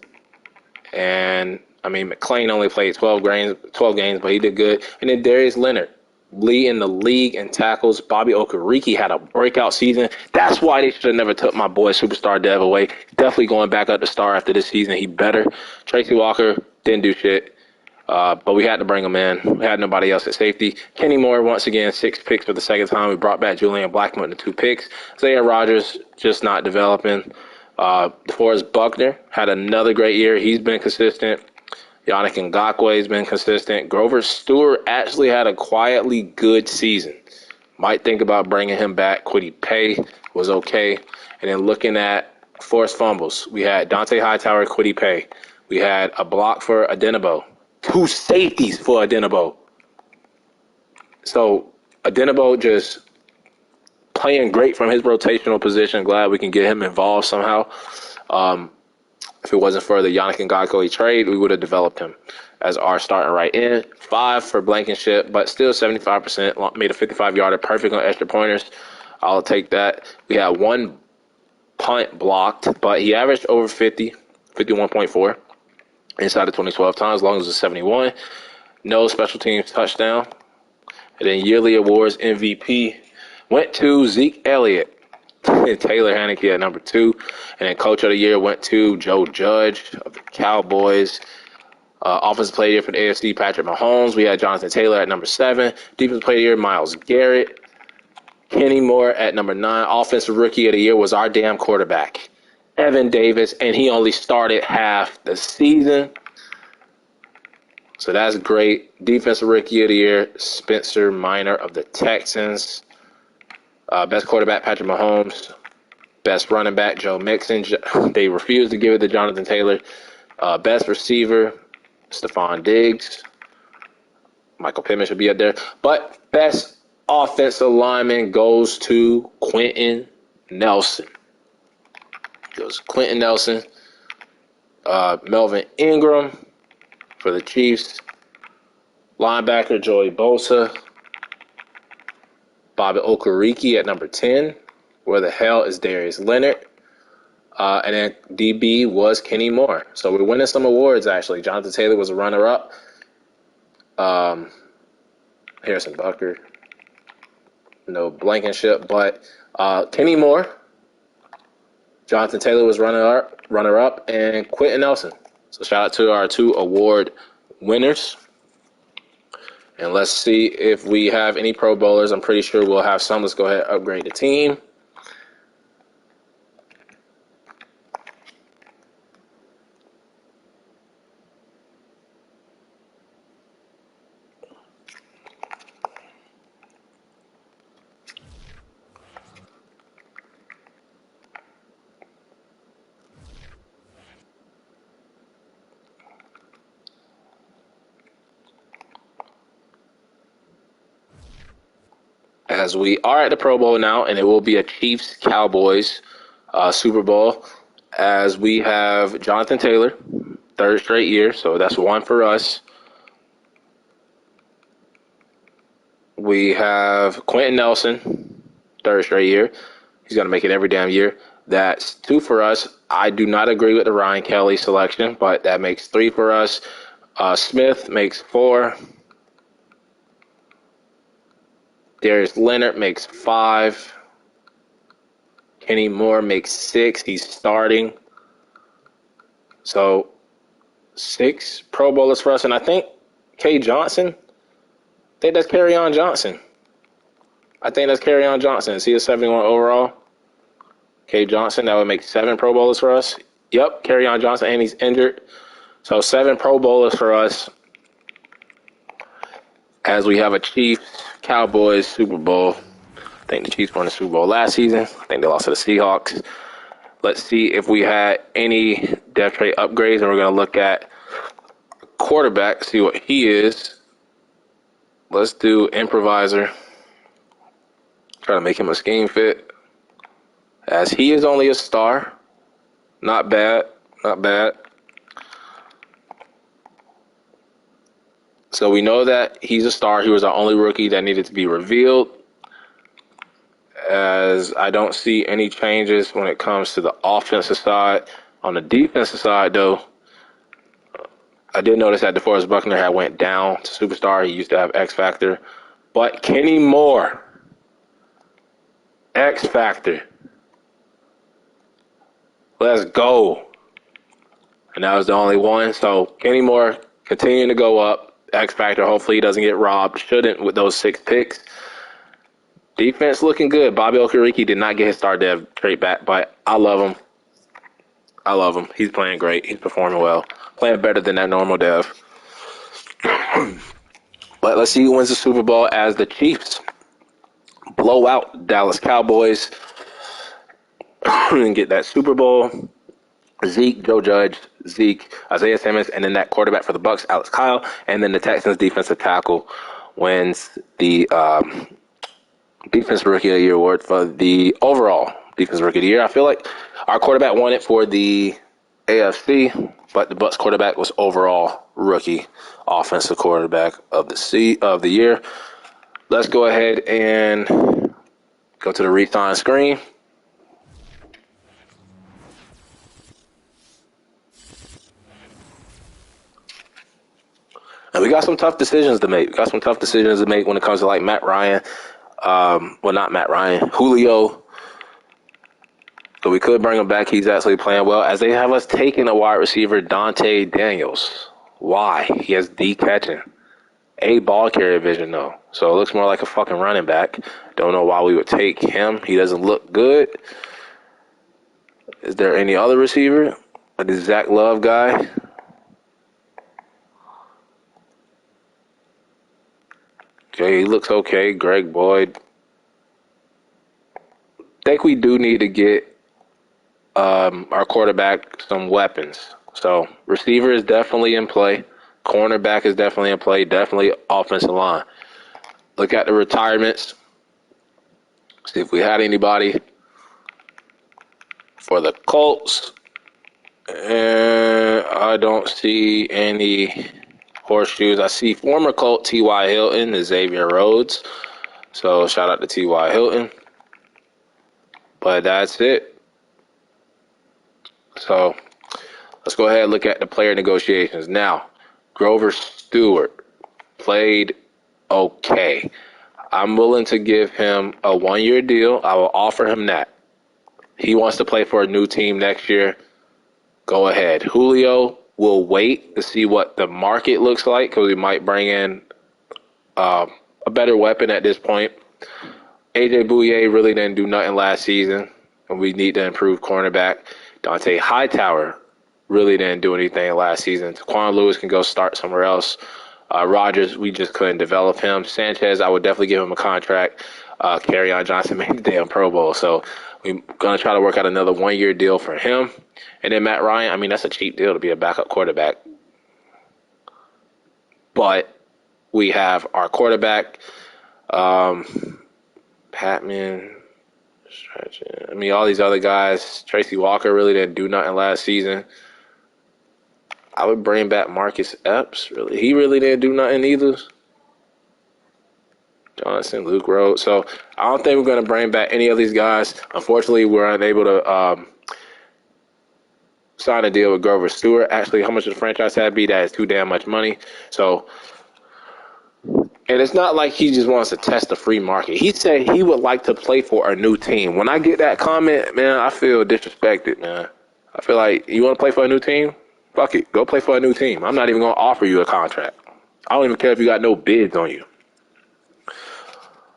And, I mean, McClain only played 12 games, but he did good. And then Darius Leonard, leading the league in tackles. Bobby Okereke had a breakout season. That's why they should have never took my boy Superstar Dev away. Definitely going back up to star after this season. He better. Tracy Walker didn't do shit. But we had to bring him in. We had nobody else at safety. Kenny Moore, once again, 6 picks for the second time. We brought back Julian Blackmon to 2 picks. Isaiah Rodgers just not developing. DeForest Buckner had another great year. He's been consistent. Yannick Ngakoue has been consistent. Grover Stewart actually had a quietly good season. Might think about bringing him back. Kwity Paye was okay. And then looking at forced fumbles, we had Dante Hightower, Kwity Paye. We had a block for Adenabo. 2 safeties for Adenabo. So Adenabo just playing great from his rotational position. Glad we can get him involved somehow. If it wasn't for the Yannick Ngakoue trade, we would have developed him as our starting right end. 5 for Blankenship, but still 75%. Made a 55-yarder, perfect on extra pointers. I'll take that. We had 1 punt blocked, but he averaged over 50, 51.4 inside the 2012 times, as long as it was 71. No special teams touchdown. And then yearly awards MVP went to Zeke Elliott. And Taylor Haneke at number 2. And then Coach of the Year went to Joe Judge of the Cowboys. Offensive Player of the Year for the AFC, Patrick Mahomes. We had Jonathan Taylor at number 7. Defensive Player of the Year, Myles Garrett. Kenny Moore at number 9. Offensive Rookie of the Year was our damn quarterback, Evan Davis, and he only started half the season. So that's great. Defensive Rookie of the Year, Spencer Minor of the Texans. Best quarterback, Patrick Mahomes. Best running back, Joe Mixon. They refused to give it to Jonathan Taylor. Best receiver, Stephon Diggs. Michael Pittman should be up there. But best offensive lineman goes to Quentin Nelson. Melvin Ingram for the Chiefs. Linebacker, Joey Bosa. Bobby Okereke at number 10. Where the hell is Darius Leonard? And then DB was Kenny Moore. So we're winning some awards, actually. Jonathan Taylor was a runner-up. Harrison Butker. No Blankenship. But Kenny Moore. Jonathan Taylor was runner-up. And Quentin Nelson. So shout out to our 2 award winners. And let's see if we have any Pro Bowlers. I'm pretty sure we'll have some. Let's go ahead and upgrade the team. As we are at the Pro Bowl now, and it will be a Chiefs-Cowboys Super Bowl, as we have Jonathan Taylor, 3rd straight year, so that's 1 for us. We have Quentin Nelson, 3rd straight year. He's going to make it every damn year. That's 2 for us. I do not agree with the Ryan Kelly selection, but that makes 3 for us. Smith makes 4. Darius Leonard makes 5. Kenny Moore makes 6. He's starting. So 6 Pro Bowlers for us. And I think K. Johnson, I think that's Kerryon Johnson. Is he a 71 overall? K. Johnson, that would make 7 Pro Bowlers for us. Yep, Kerryon Johnson, and he's injured. So 7 Pro Bowlers for us. As we have a Chiefs-Cowboys Super Bowl. I think the Chiefs won the Super Bowl last season. I think they lost to the Seahawks. Let's see if we had any depth chart upgrades, and we're going to look at quarterback, see what he is. Let's do improviser. Try to make him a scheme fit. As he is only a star. Not bad. So we know that he's a star. He was our only rookie that needed to be revealed. As I don't see any changes when it comes to the offensive side. On the defensive side, though, I did notice that DeForest Buckner had went down to superstar. He used to have X Factor. But Kenny Moore, X Factor. Let's go. And that was the only one. So Kenny Moore continuing to go up. X Factor, hopefully he doesn't get robbed. Shouldn't with those 6 picks. Defense looking good. Bobby Okereke did not get his star dev trait back, but I love him. He's playing great. He's performing well. Playing better than that normal dev. But let's see who wins the Super Bowl as the Chiefs blow out Dallas Cowboys and get that Super Bowl. Zeke, Joe Judge, Isaiah Simmons, and then that quarterback for the Bucs, Alex Kyle, and then the Texans defensive tackle wins the Defense Rookie of the Year award for the overall Defense Rookie of the Year. I feel like our quarterback won it for the AFC, but the Bucs quarterback was overall Rookie Offensive Quarterback of the year. Let's go ahead and go to the re-sign screen. And we got some tough decisions to make. When it comes to like Matt Ryan. Not Matt Ryan. Julio. So we could bring him back. He's actually playing well. As they have us taking a wide receiver, Dante Daniels. Why? He has D catching. A ball carrier vision, though. So it looks more like a fucking running back. Don't know why we would take him. He doesn't look good. Is there any other receiver? The Zach Love guy? Okay, he looks okay. Greg Boyd. I think we do need to get our quarterback some weapons. So receiver is definitely in play. Cornerback is definitely in play. Definitely offensive line. Look at the retirements. See if we had anybody for the Colts. And I don't see any horseshoes. I see former Colt T.Y. Hilton and Xavier Rhodes. So shout out to T.Y. Hilton. But that's it. So let's go ahead and look at the player negotiations. Now, Grover Stewart played okay. I'm willing to give him a 1-year deal. I will offer him that. He wants to play for a new team next year. Go ahead. Julio will wait to see what the market looks like because we might bring in a better weapon at this point. AJ Bouye really didn't do nothing last season, and we need to improve cornerback. Dante Hightower really didn't do anything last season. Taquan Lewis can go start somewhere else. Rodgers, we just couldn't develop him. Sanchez, I would definitely give him a contract. Kerryon Johnson made the damn Pro Bowl, so we're going to try to work out another 1-year deal for him. And then Matt Ryan, I mean, that's a cheap deal to be a backup quarterback. But we have our quarterback, Patman. I mean, all these other guys. Tracy Walker really didn't do nothing last season. I would bring back Marcus Epps. Really, he really didn't do nothing either. Johnson, Luke Rhodes. So I don't think we're going to bring back any of these guys. Unfortunately, we're unable to sign a deal with Grover Stewart. Actually, how much does the franchise tag be? That is too damn much money. So, and it's not like he just wants to test the free market. He said he would like to play for a new team. When I get that comment, man, I feel disrespected, man. I feel like, you want to play for a new team? Fuck it. Go play for a new team. I'm not even going to offer you a contract. I don't even care if you got no bids on you.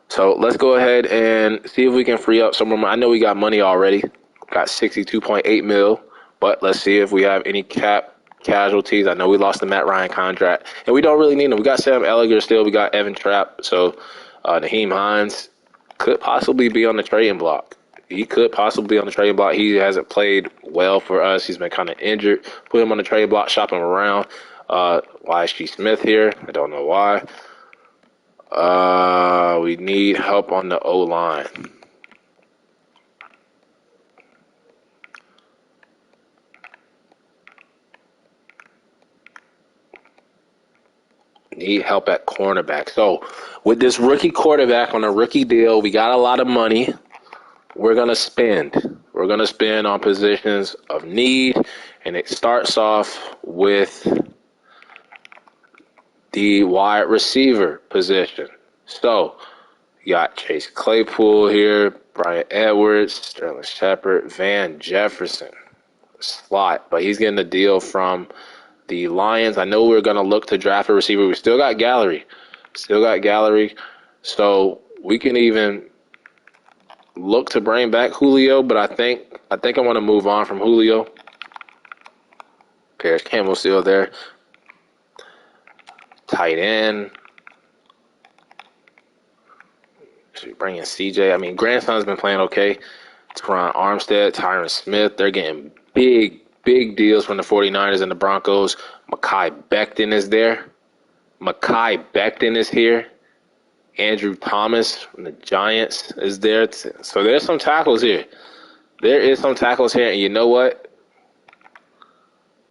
So let's go ahead and see if we can free up some more money. I know we got money already. Got $62.8 million. But let's see if we have any cap casualties. I know we lost the Matt Ryan contract. And we don't really need them. We got Sam Ellinger still. We got Evan Trapp. So Naheem Hines could possibly be on the trading block. He could possibly be on the trading block. He hasn't played well for us. He's been kind of injured. Put him on the trading block, shop him around. Why is G. Smith here? I don't know why. We need help on the O-line. Need help at cornerback. So with this rookie quarterback on a rookie deal, we got a lot of money. We're going to spend. We're going to spend on positions of need, and it starts off with the wide receiver position. So you got Chase Claypool here, Brian Edwards, Sterling Shepard, Van Jefferson, slot, but he's getting a deal from the Lions. I know we're going to look to draft a receiver. We still got Gallery. So we can even look to bring back Julio, but I think I want to move on from Julio. Paris Campbell still there. Tight end. Should we bring in CJ? I mean, Grandson's been playing okay. Teron Armstead, Tyron Smith, they're getting big deals from the 49ers and the Broncos. Mekhi Becton is there. Mekhi Becton is here. Andrew Thomas from the Giants is there. So there's some tackles here. There is some tackles here. And you know what?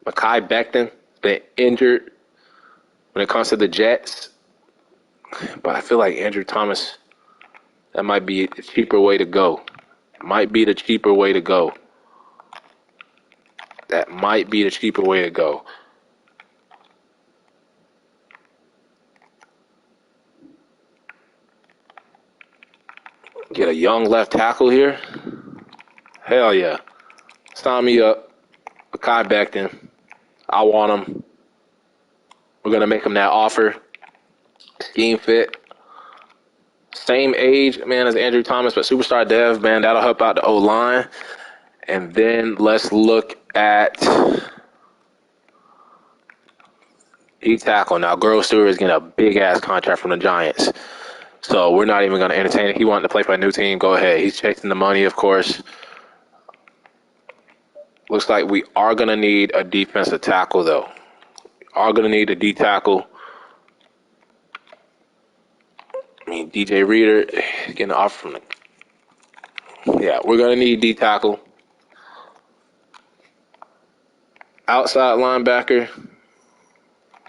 Mekhi Becton been injured when it comes to the Jets. But I feel like Andrew Thomas, that might be the cheaper way to go. Might be the cheaper way to go. That might be the cheaper way to go. Get a young left tackle here. Hell yeah. Sign me up. Mekhi Becton. I want him. We're going to make him that offer. Scheme fit. Same age, man, as Andrew Thomas, but superstar dev, man, that'll help out the O-line. And then let's look at D-tackle. Now, Girl Stewart is getting a big-ass contract from the Giants. So we're not even going to entertain it. He wanted to play for a new team. Go ahead. He's chasing the money, of course. Looks like we are going to need a defensive tackle, though. Are going to need a D-tackle. I mean, DJ Reader getting off from the... Yeah, we're going to need D-tackle. Outside linebacker.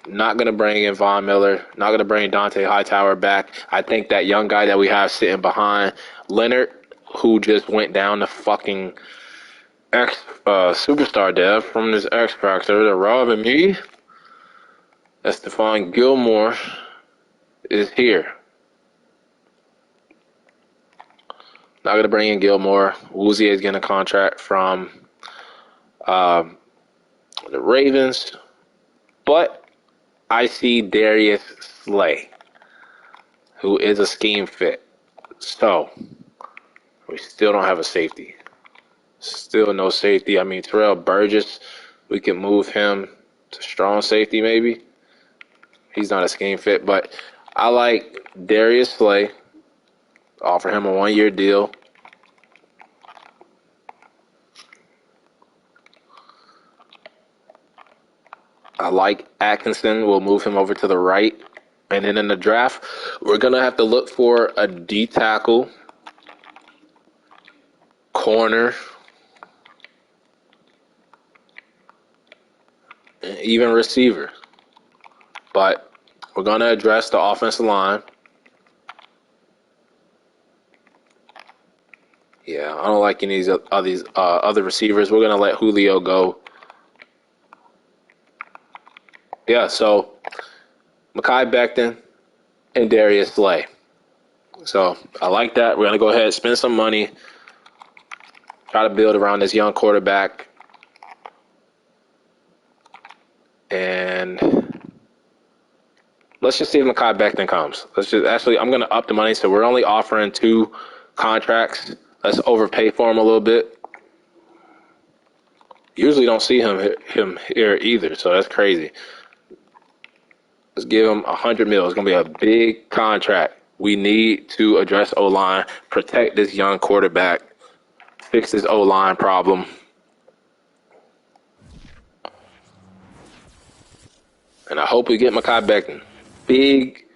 Not going to bring in Von Miller. Not going to bring Dante Hightower back. I think that young guy that we have sitting behind Leonard, who just went down to fucking superstar dev from this X Factor, the robbing me. That's Stephon Gilmore is here. Not going to bring in Gilmore. Woozier is getting a contract from the Ravens. But I see Darius Slay, who is a scheme fit. So, we still don't have a safety. Still no safety. I mean, Terrell Burgess, we can move him to strong safety maybe. He's not a scheme fit, but I like Darius Slay. Offer him a 1-year deal. I like Atkinson. We'll move him over to the right. And then in the draft, we're going to have to look for a D tackle, corner, and even receiver. But we're going to address the offensive line. Yeah, I don't like any of these other receivers. We're going to let Julio go. Yeah, so Mekhi Becton and Darius Slay. So I like that. We're going to go ahead and spend some money, try to build around this young quarterback. And let's just see if Mekhi Becton comes. I'm going to up the money. So we're only offering 2 contracts. Let's overpay for him a little bit. Usually don't see him here either, so that's crazy. Let's give him $100 million. It's going to be a big contract. We need to address O-line, protect this young quarterback, fix this O-line problem. And I hope we get Mekhi Becton. Big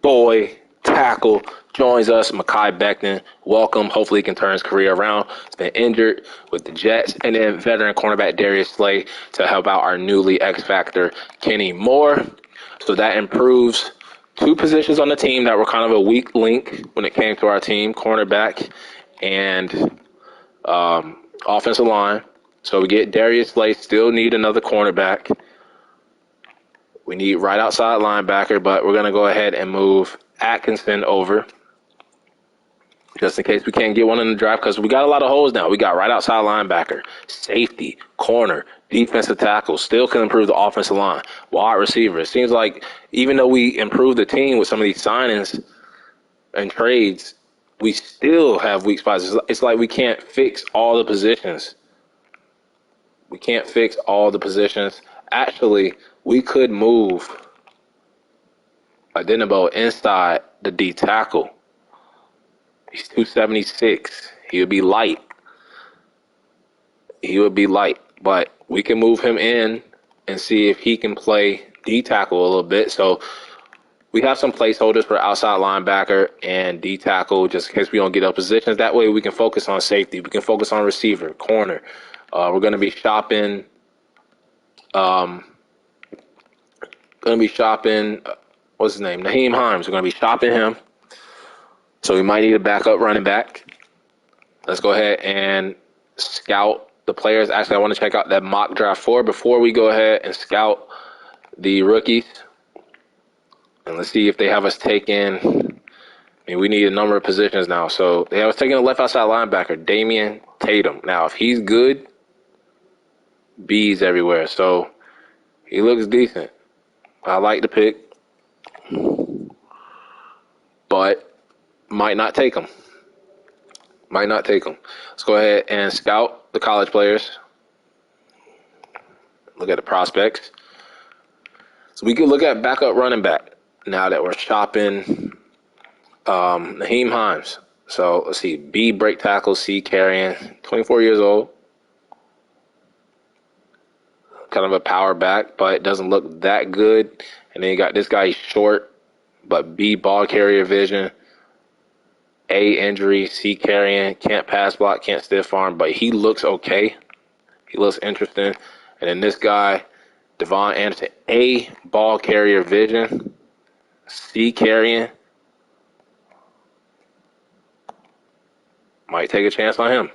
boy tackle joins us, Mekhi Becton. Welcome. Hopefully he can turn his career around. He's been injured with the Jets. And then veteran cornerback Darius Slay to help out our newly X-Factor Kenny Moore. So that improves 2 positions on the team that were kind of a weak link when it came to our team, cornerback and offensive line. So we get Darius Slay, still need another cornerback. We need right outside linebacker, but we're going to go ahead and move Atkinson over just in case we can't get one in the draft because we got a lot of holes now. We got right outside linebacker, safety, corner, defensive tackle. Still can improve the offensive line. Wide receiver. It seems like even though we improved the team with some of these signings and trades, we still have weak spots. It's like we can't fix all the positions. We can't fix all the positions. Actually, we could move Adenabo inside the D tackle. He's 276. He would be light. But we can move him in and see if he can play D tackle a little bit. So We have some placeholders for outside linebacker and D tackle, just in case we don't get up positions. That way we can focus on safety. We can focus on receiver, corner. We're going to be shopping. What's his name? Naheem Hines. We're going to be shopping him. So we might need a backup running back. Let's go ahead and scout the players. Actually, I want to check out that mock draft 4 before we go ahead and scout the rookies. And let's see if they have us taken. I mean, we need a number of positions now. So they have us taking a left outside linebacker, Damian Tatum. Now, if he's good, B's everywhere. So he looks decent. I like the pick, but might not take him. Let's go ahead and scout the college players. Look at the prospects. So we can look at backup running back now that we're shopping Naheem Hines. So let's see. B, break tackle. C, carrying. 24 years old. Kind of a power back, but doesn't look that good. And then you got this guy, he's short, but B, ball carrier vision. A, injury. C, carrying. Can't pass block, can't stiff arm, but he looks okay. He looks interesting. And then this guy, Devon Anderson. A, ball carrier vision. C, carrying. Might take a chance on him.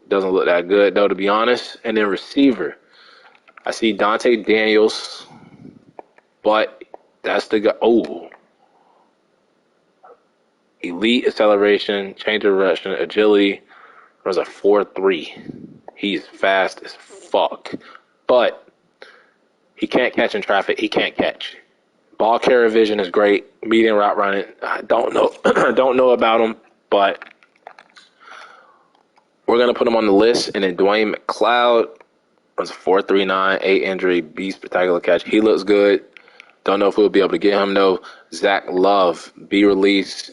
Doesn't look that good, though, to be honest. And then receiver. I see Dante Daniels, but that's the guy. Oh. Elite acceleration, change of direction, agility. There's a 4.3. He's fast as fuck. But he can't catch in traffic. He can't catch. Ball carrier vision is great. Medium route running. I don't know. Don't know about him, but we're going to put him on the list. And then Dwayne Mccloud runs a 4.39, 8 injury, B, spectacular catch. He looks good. Don't know if we'll be able to get him, though. Zach Love, B release,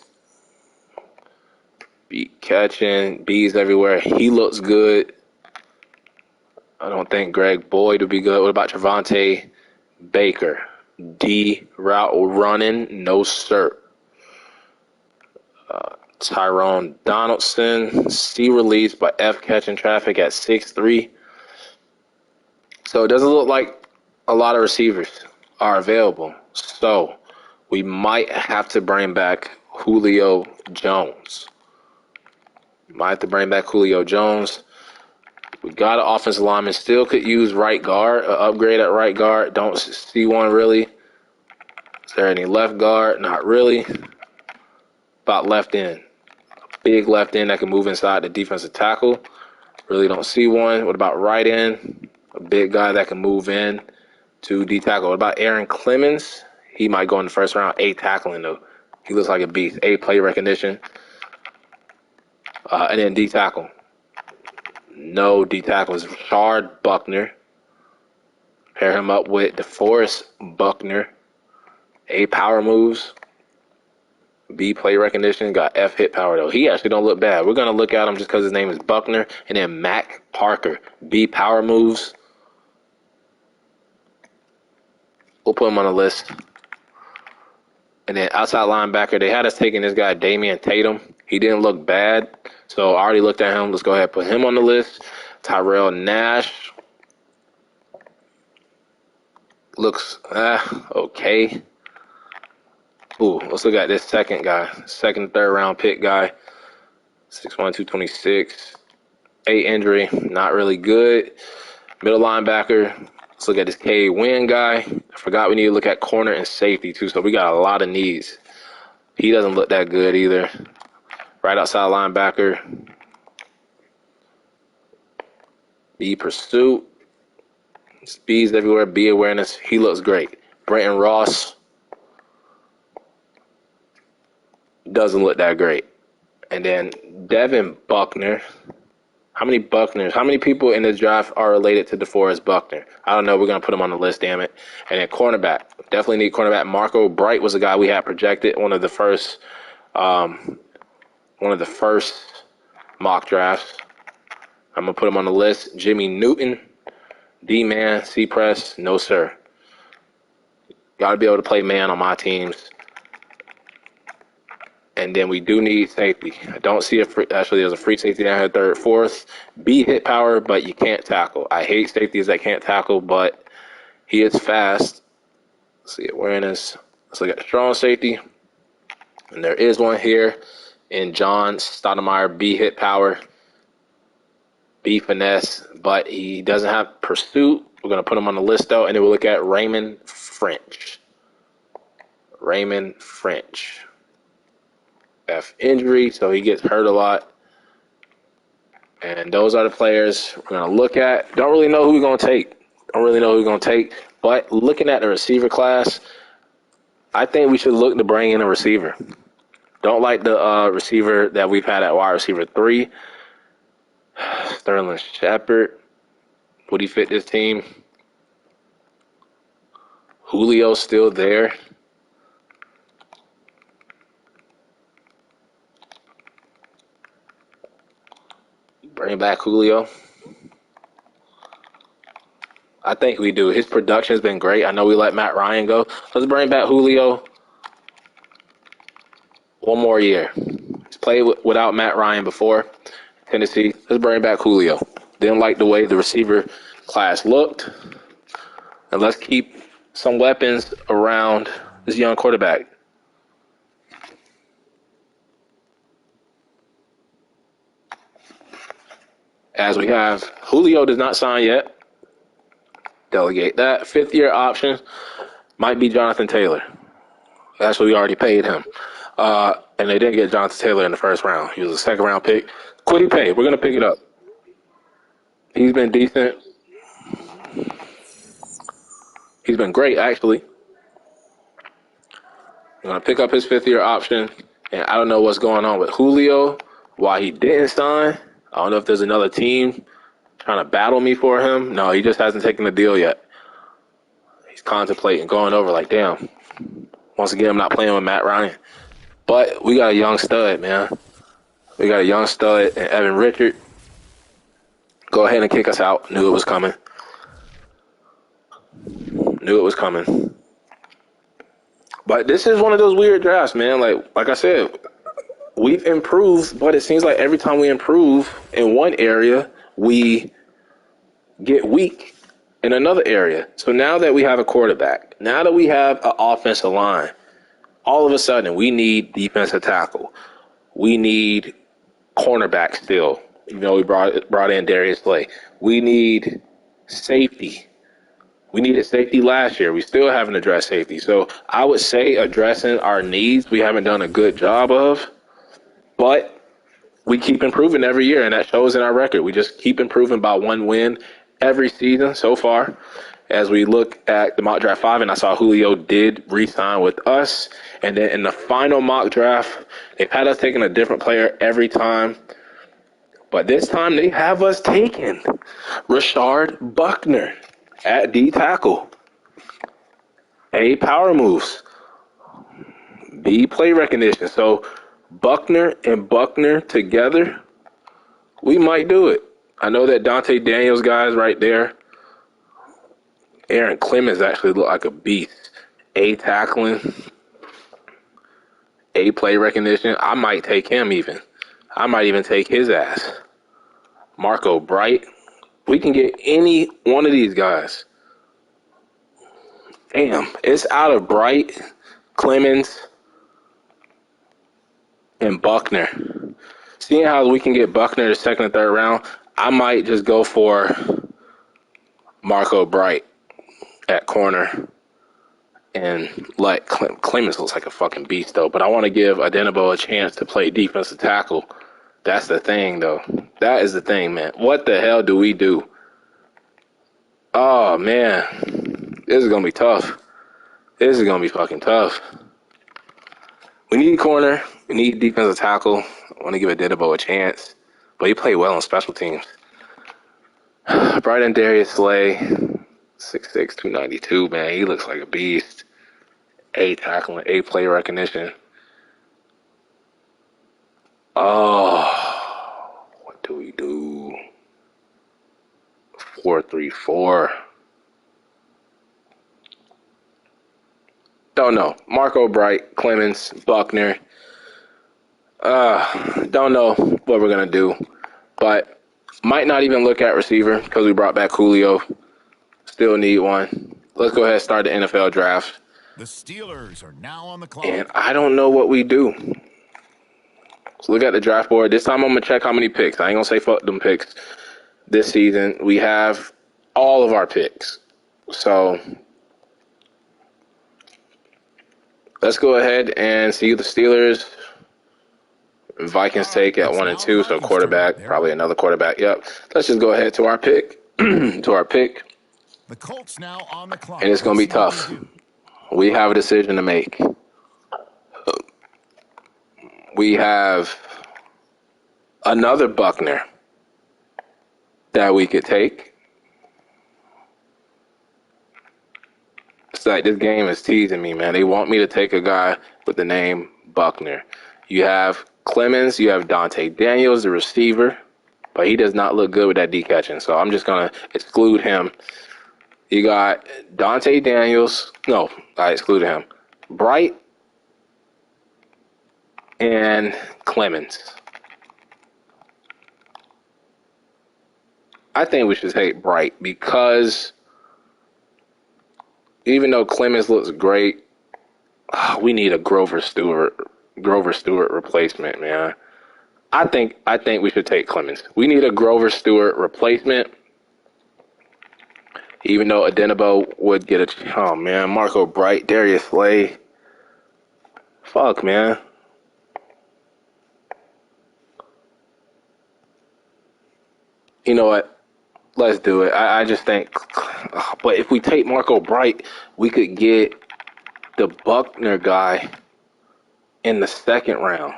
B catching, B's everywhere. He looks good. I don't think Greg Boyd would be good. What about Trevontae Baker? D, route running, no sir. Tyrone Donaldson, C release, but F catching traffic at 6'3". So it doesn't look like a lot of receivers are available. So we might have to bring back Julio Jones. We got an offensive lineman. Still could use right guard, upgrade at right guard. Don't see one really. Is there any left guard? Not really. About left end. Big left end that can move inside the defensive tackle. Really don't see one. What about right end? A big guy that can move in to D tackle. What about Aaron Clemens? He might go in the first round. A, tackling though. He looks like a beast. A, play recognition. And then D tackle. No D tackle is Rashard Buckner. Pair him up with DeForest Buckner. A, power moves. B, play recognition. Got F, hit power though. He actually don't look bad. We're gonna look at him just because his name is Buckner. And then Mac Parker. B, power moves. We'll put him on the list. And then outside linebacker, they had us taking this guy Damian Tatum. He didn't look bad, so I already looked at him. Let's go ahead and put him on the list. Tyrell Nash looks okay. Ooh, let's look at this second guy. Second, third round pick guy. 6'1", 226. 8 injury, not really good. Middle linebacker. Let's look at this K Win guy. I forgot we need to look at corner and safety too, so we got a lot of needs. He doesn't look that good either. Right outside linebacker. B, pursuit. Speeds everywhere. B, awareness. He looks great. Brenton Ross doesn't look that great. And then Devin Buckner. How many Buckners? How many people in this draft are related to DeForest Buckner? I don't know. We're going to put him on the list, damn it. And then cornerback. Definitely need cornerback. Marco Bright was a guy we had projected. One of the first mock drafts. I'm going to put him on the list. Jimmy Newton. D-man. C-press. No, sir. Got to be able to play man on my teams. And then we do need safety. I don't see actually, there's a free safety down here, third, fourth. B hit power, but you can't tackle. I hate safeties that can't tackle, but he is fast. Let's see, awareness. Let's look at the strong safety. And there is one here in John Stoudemire, B hit power, B finesse, but he doesn't have pursuit. We're going to put him on the list, though, and then we'll look at Raymond French. Raymond French. F injury, so he gets hurt a lot. And those are the players we're going to look at. Don't really know who we're going to take. But looking at the receiver class, I think we should look to bring in a receiver. Don't like the receiver that we've had at wide receiver 3. Sterling Shepard. Would he fit this team? Julio's still there. Bring back Julio. I think we do. His production's been great. I know we let Matt Ryan go. Let's bring back Julio one more year. He's played without Matt Ryan before. Tennessee. Let's bring back Julio. Didn't like the way the receiver class looked. And let's keep some weapons around this young quarterback. As we have, Julio does not sign yet. Delegate that. 5th-year option might be Jonathan Taylor. That's what we already paid him. And they didn't get Jonathan Taylor in the first round. He was a second-round pick. Quiddy Pay, we're going to pick it up. He's been decent. He's been great, actually. I'm going to pick up his 5th-year option. And I don't know what's going on with Julio, why he didn't sign. I don't know if there's another team trying to battle me for him. No, he just hasn't taken the deal yet. He's contemplating going over like, damn. Once again, I'm not playing with Matt Ryan. But we got a young stud, man. We got a young stud and Evan Richard. Go ahead and kick us out. Knew it was coming. But this is one of those weird drafts, man. Like I said, we've improved, but it seems like every time we improve in one area, we get weak in another area. So now that we have a quarterback, now that we have an offensive line, all of a sudden we need defensive tackle. We need cornerback still. You know, we brought in Darius Slay. We need safety. We needed safety last year. We still haven't addressed safety. So I would say addressing our needs, we haven't done a good job of. But we keep improving every year, and that shows in our record. We just keep improving by 1 win every season so far. As we look at the mock draft 5, and I saw Julio did re-sign with us. And then in the final mock draft, they've had us taking a different player every time. But this time they have us taking Rashard Buckner at D tackle. A, power moves. B, play recognition. So Buckner and Buckner together, we might do it. I know that Dante Daniels guy's right there. Aaron Clemens actually looked like a beast. A, tackling. A, play recognition. I might take him even. I might even take his ass. Marco Bright. We can get any one of these guys. Damn, it's out of Bright, Clemens, and Buckner. Seeing how we can get Buckner the 2nd and 3rd round, I might just go for Marco Bright at corner and let Clemens looks like a fucking beast, though. But I want to give Adenabo a chance to play defensive tackle. That's the thing, though. That is the thing, man. What the hell do we do? Oh, man. This is going to be tough. This is going to be fucking tough. We need corner. We need defensive tackle. I want to give Adenabo a chance. But he played well on special teams. Brighton Darius Slay, 6'6", 292, man. He looks like a beast. A, tackling, A, play recognition. Oh, what do we do? 4-3-4. don't know. Marco Bright, Clemens, Buckner. Don't know what we're going to do. But might not even look at receiver because we brought back Julio. Still need one. Let's go ahead and start the NFL draft. The Steelers are now on the clock. And I don't know what we do. So look at the draft board. This time I'm going to check how many picks. I ain't going to say fuck them picks. This season, we have all of our picks. So let's go ahead and see the Steelers. Vikings take at 1 and 2, so quarterback, probably another quarterback. Yep. Let's just go ahead to our pick. The Colts now on the clock. And it's going to be tough. We have a decision to make. We have another Buckner that we could take. It's like this game is teasing me, man. They want me to take a guy with the name Buckner. You have Clemens, you have Dante Daniels, the receiver, but he does not look good with that D catching, so I'm just going to exclude him. You got Dante Daniels. No, I excluded him. Bright and Clemens. I think we should take Bright because even though Clemens looks great, we need a Grover Stewart replacement, man. I think we should take Clemens. We need a Grover Stewart replacement. Even though Adenabo would get a... Oh, man. Marco Bright, Darius Slay. Fuck, man. You know what? Let's do it. I just think... But if we take Marco Bright, we could get the Buckner guy in the second round.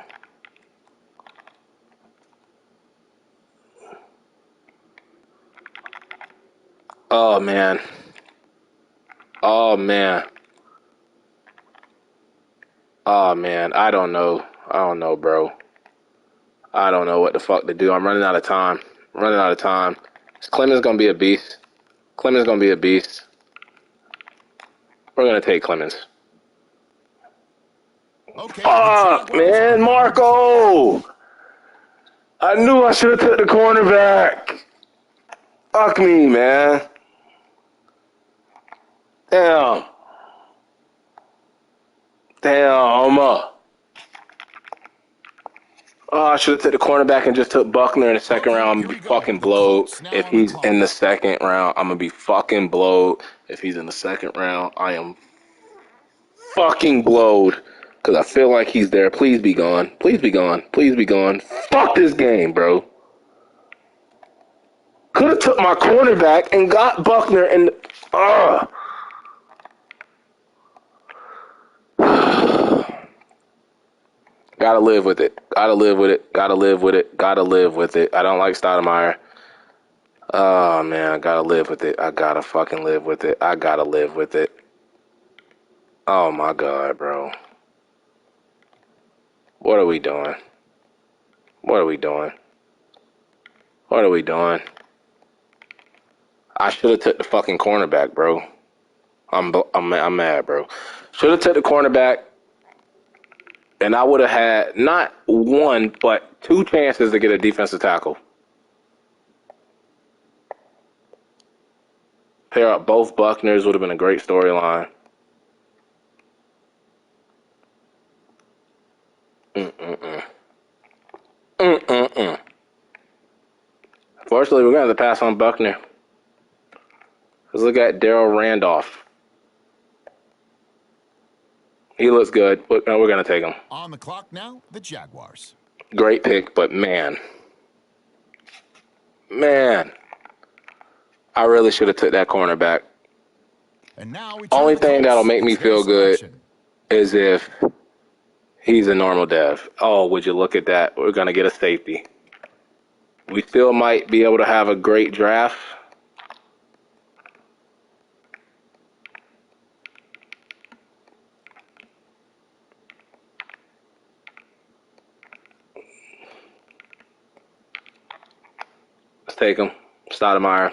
Oh, man. Oh, man. Oh, man. I don't know, bro. I don't know what the fuck to do. I'm running out of time. Clemens going to be a beast. We're going to take Clemens. Okay, Fuck, man. Marco! I knew I should have took the cornerback. Fuck me, man. Damn. Oh, I should have took the cornerback and just took Buckner in the second round. I'm going to be fucking blowed if he's in the second round. I'm going to be fucking blowed if he's in the second round. I am fucking blowed because I feel like he's there. Please be gone. Fuck this game, bro. Could have took my cornerback and got Buckner and... Gotta live with it. I don't like Stoudemire. Oh, man, I gotta live with it. I gotta fucking live with it. Oh, my God, bro. What are we doing? I should have took the fucking cornerback, bro. I'm mad, bro. Should have took the cornerback, and I would have had not one, but two chances to get a defensive tackle. Pair up both Buckners would have been a great storyline. Fortunately, we're going to have to pass on Buckner. Let's look at Daryl Randolph. He looks good. We're going to take him. On the clock now, the Jaguars. Great pick, but man, I really should have took that cornerback. And now only thing that'll make me feel good is if he's a normal dev. Oh, would you look at that? We're going to get a safety. We still might be able to have a great draft. Let's take him. Stoudemire.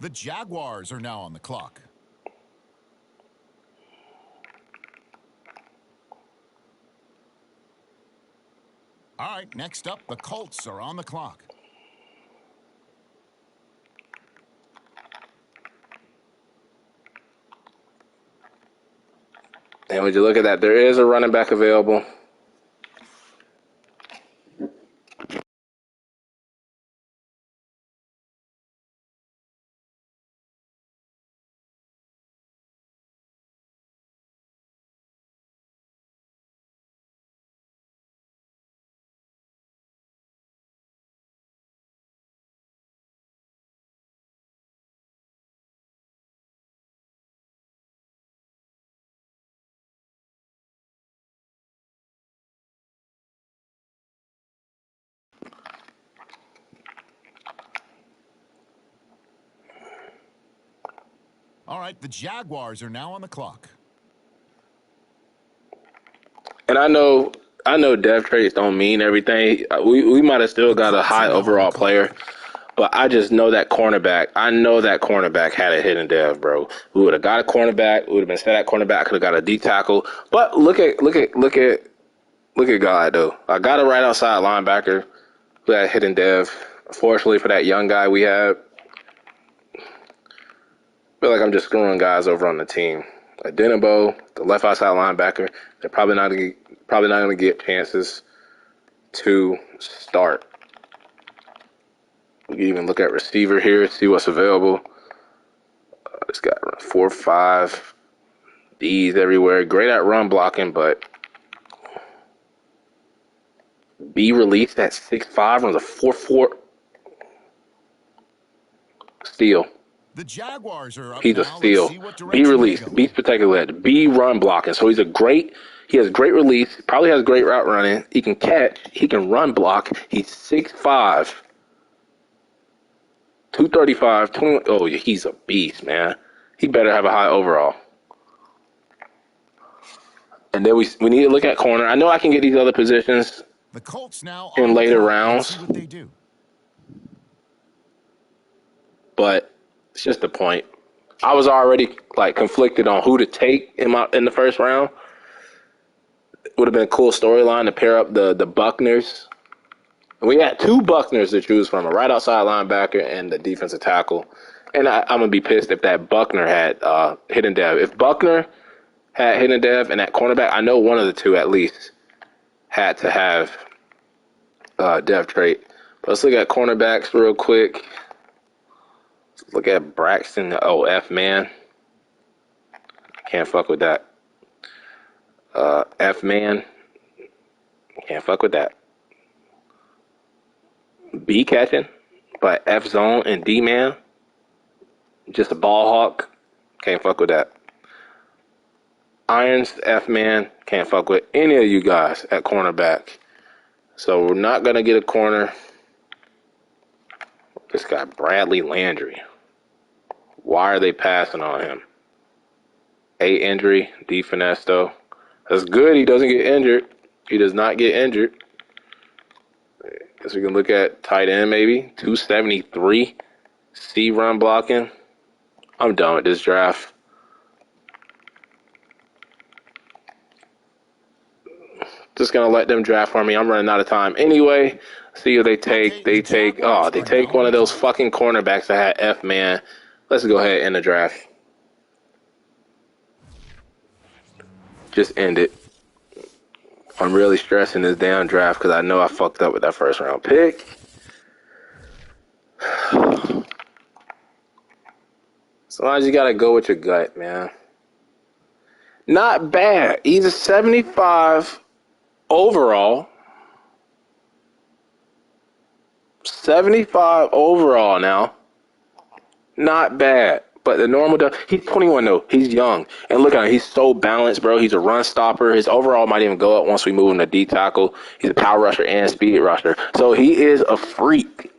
The Jaguars are now on the clock. right, next up, the Colts are on the clock. And would you look at that? There is a running back available. All right, the Jaguars are now on the clock. And I know dev traits don't mean everything. We might have still got a high overall player, but I just know that cornerback. I know that cornerback had a hidden dev, bro. We would have got a cornerback. We would have been set at cornerback. I could have got a D tackle. But look at God though. I got a right outside linebacker who had hidden dev. Unfortunately for that young guy we had, I feel like I'm just screwing guys over on the team. Like Denabo, the left outside linebacker, they're probably not going to get chances to start. We can even look at receiver here, see what's available. This guy runs 4.5, D's everywhere. Great at run blocking, but B released at 6'5", runs a 4.4. Steal. The Jaguars are up He's a now. steal. B release. B's protected. B run blocking. So he has great release. Probably has great route running. He can catch. He can run block. He's 6'5", 235, 20. Oh, yeah, he's a beast, man. He better have a high overall. And then we need to look at corner. I know I can get these other positions the Colts now in later rounds. See what they do. But it's just the point. I was already conflicted on who to take in the first round. It would have been a cool storyline to pair up the Buccaneers. We had two Buccaneers to choose from, a right outside linebacker and the defensive tackle. And I'm going to be pissed if that Buckner had hidden dev. If Buckner had hidden dev and that cornerback, I know one of the two at least had to have dev trait. But let's look at cornerbacks real quick. Let's look at Braxton. Oh, F-man. Can't fuck with that. F-man. Can't fuck with that. B catching, but F zone and D man, just a ball hawk. Can't fuck with that. Irons, F man, can't fuck with any of you guys at cornerback. So we're not gonna get a corner. This guy Bradley Landry. Why are they passing on him? A injury, D finesse though. That's good. He doesn't get injured. He does not get injured. Guess we can look at tight end maybe. 273. C run blocking. I'm done with this draft. Just gonna let them draft for me. I'm running out of time anyway. See who they take. They take one of those fucking cornerbacks that had F man. Let's go ahead and end the draft. Just end it. I'm really stressing this damn draft because I know I fucked up with that first round pick. Sometimes you gotta go with your gut, man. Not bad. He's a 75 overall. 75 overall now. Not bad. But the normal, he's 21 though. He's young. And look at him. He's so balanced, bro. He's a run stopper. His overall might even go up once we move him to D tackle. He's a power rusher and speed rusher. So he is a freak.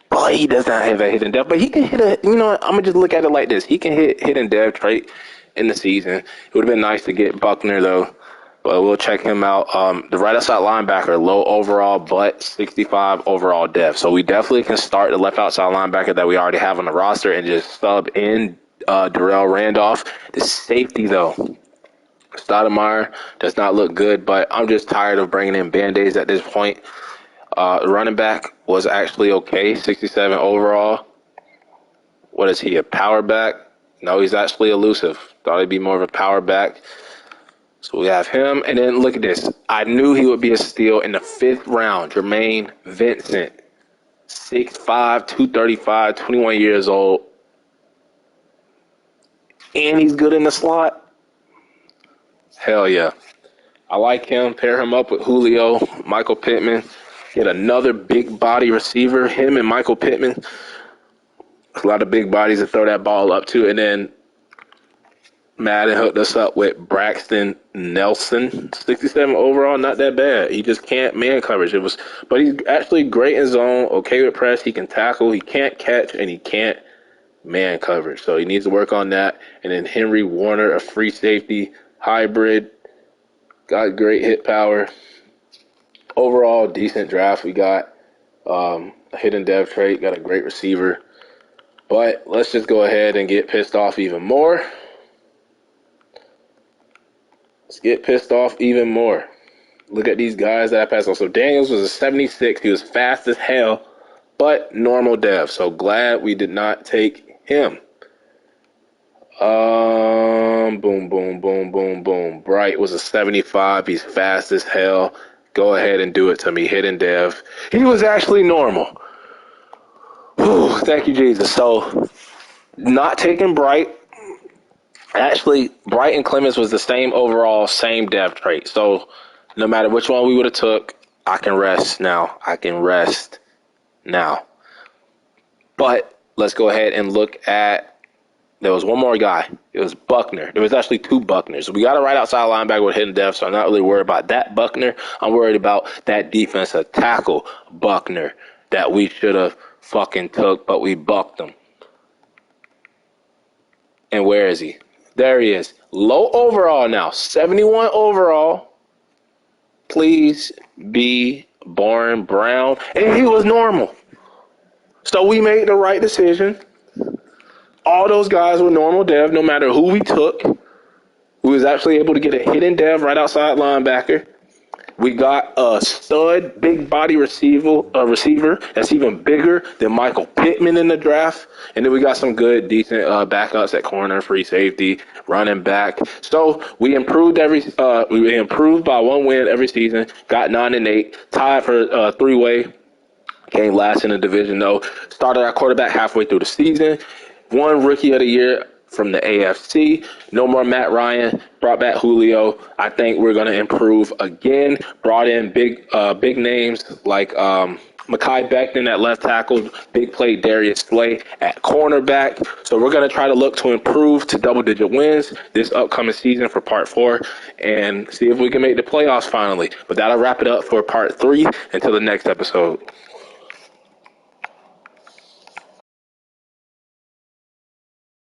But he does not have a hidden dev. But he can hit I'm going to just look at it like this. He can hit hidden dev trait in the season. It would have been nice to get Buckner though. But we'll check him out. The right outside linebacker, low overall, but 65 overall dev. So we definitely can start the left outside linebacker that we already have on the roster and just sub in Darrell Randolph. The safety, though. Stoudemire does not look good, but I'm just tired of bringing in Band-Aids at this point. Running back was actually okay, 67 overall. What is he, a power back? No, he's actually elusive. Thought he'd be more of a power back. So we have him. And then look at this. I knew he would be a steal in the 5th round. Jermaine Vincent, 6'5", 235, 21 years old. And he's good in the slot. Hell yeah. I like him. Pair him up with Julio, Michael Pittman. Get another big body receiver. Him and Michael Pittman. A lot of big bodies to throw that ball up to. And then Madden hooked us up with Braxton Nelson, 67 overall. Not that bad. He just can't man coverage. But he's actually great in zone. Okay with press. He can tackle. He can't catch, and he can't man coverage. So he needs to work on that. And then Henry Warner, a free safety hybrid. Got great hit power. Overall, decent draft. We got a hidden dev trait. Got a great receiver. But let's just go ahead and get pissed off even more. Let's get pissed off even more. Look at these guys that I passed on. So Daniels was a 76. He was fast as hell, but normal dev. So glad we did not take him. Boom, boom, boom, boom, boom. Bright was a 75. He's fast as hell. Go ahead and do it to me. Hidden dev. He was actually normal. Whew, thank you, Jesus. So, not taking Bright. Actually, Bright and Clemens was the same overall, same dev trait. So, no matter which one we would have took, I can rest now. But let's go ahead and look at. There was one more guy. It was Buckner. There was actually 2 Buckners. We got a right outside linebacker with hidden depth, so I'm not really worried about that Buckner. I'm worried about that defensive tackle Buckner that we should have fucking took, but we bucked him. And where is he? There he is. Low overall now. 71 overall. Please be Barn Brown. And he was normal. So we made the right decision. All those guys were normal dev, no matter who we took. We was actually able to get a hidden dev right outside linebacker. We got a stud, big body receiver that's even bigger than Michael Pittman in the draft. And then we got some good, decent backups at corner, free safety, running back. So we improved we improved by 1 win every season. Got 9-8, tied for 3-way. Came last in the division though. Started our quarterback halfway through the season. 1 Rookie of the Year from the AFC. No more Matt Ryan. Brought back Julio. I think we're going to improve again. Brought in big names like Mekhi Becton at left tackle. Big play Darius Slay at cornerback. So we're going to try to look to improve to double-digit wins this upcoming season for Part 4 and see if we can make the playoffs finally. But that'll wrap it up for Part 3 until the next episode.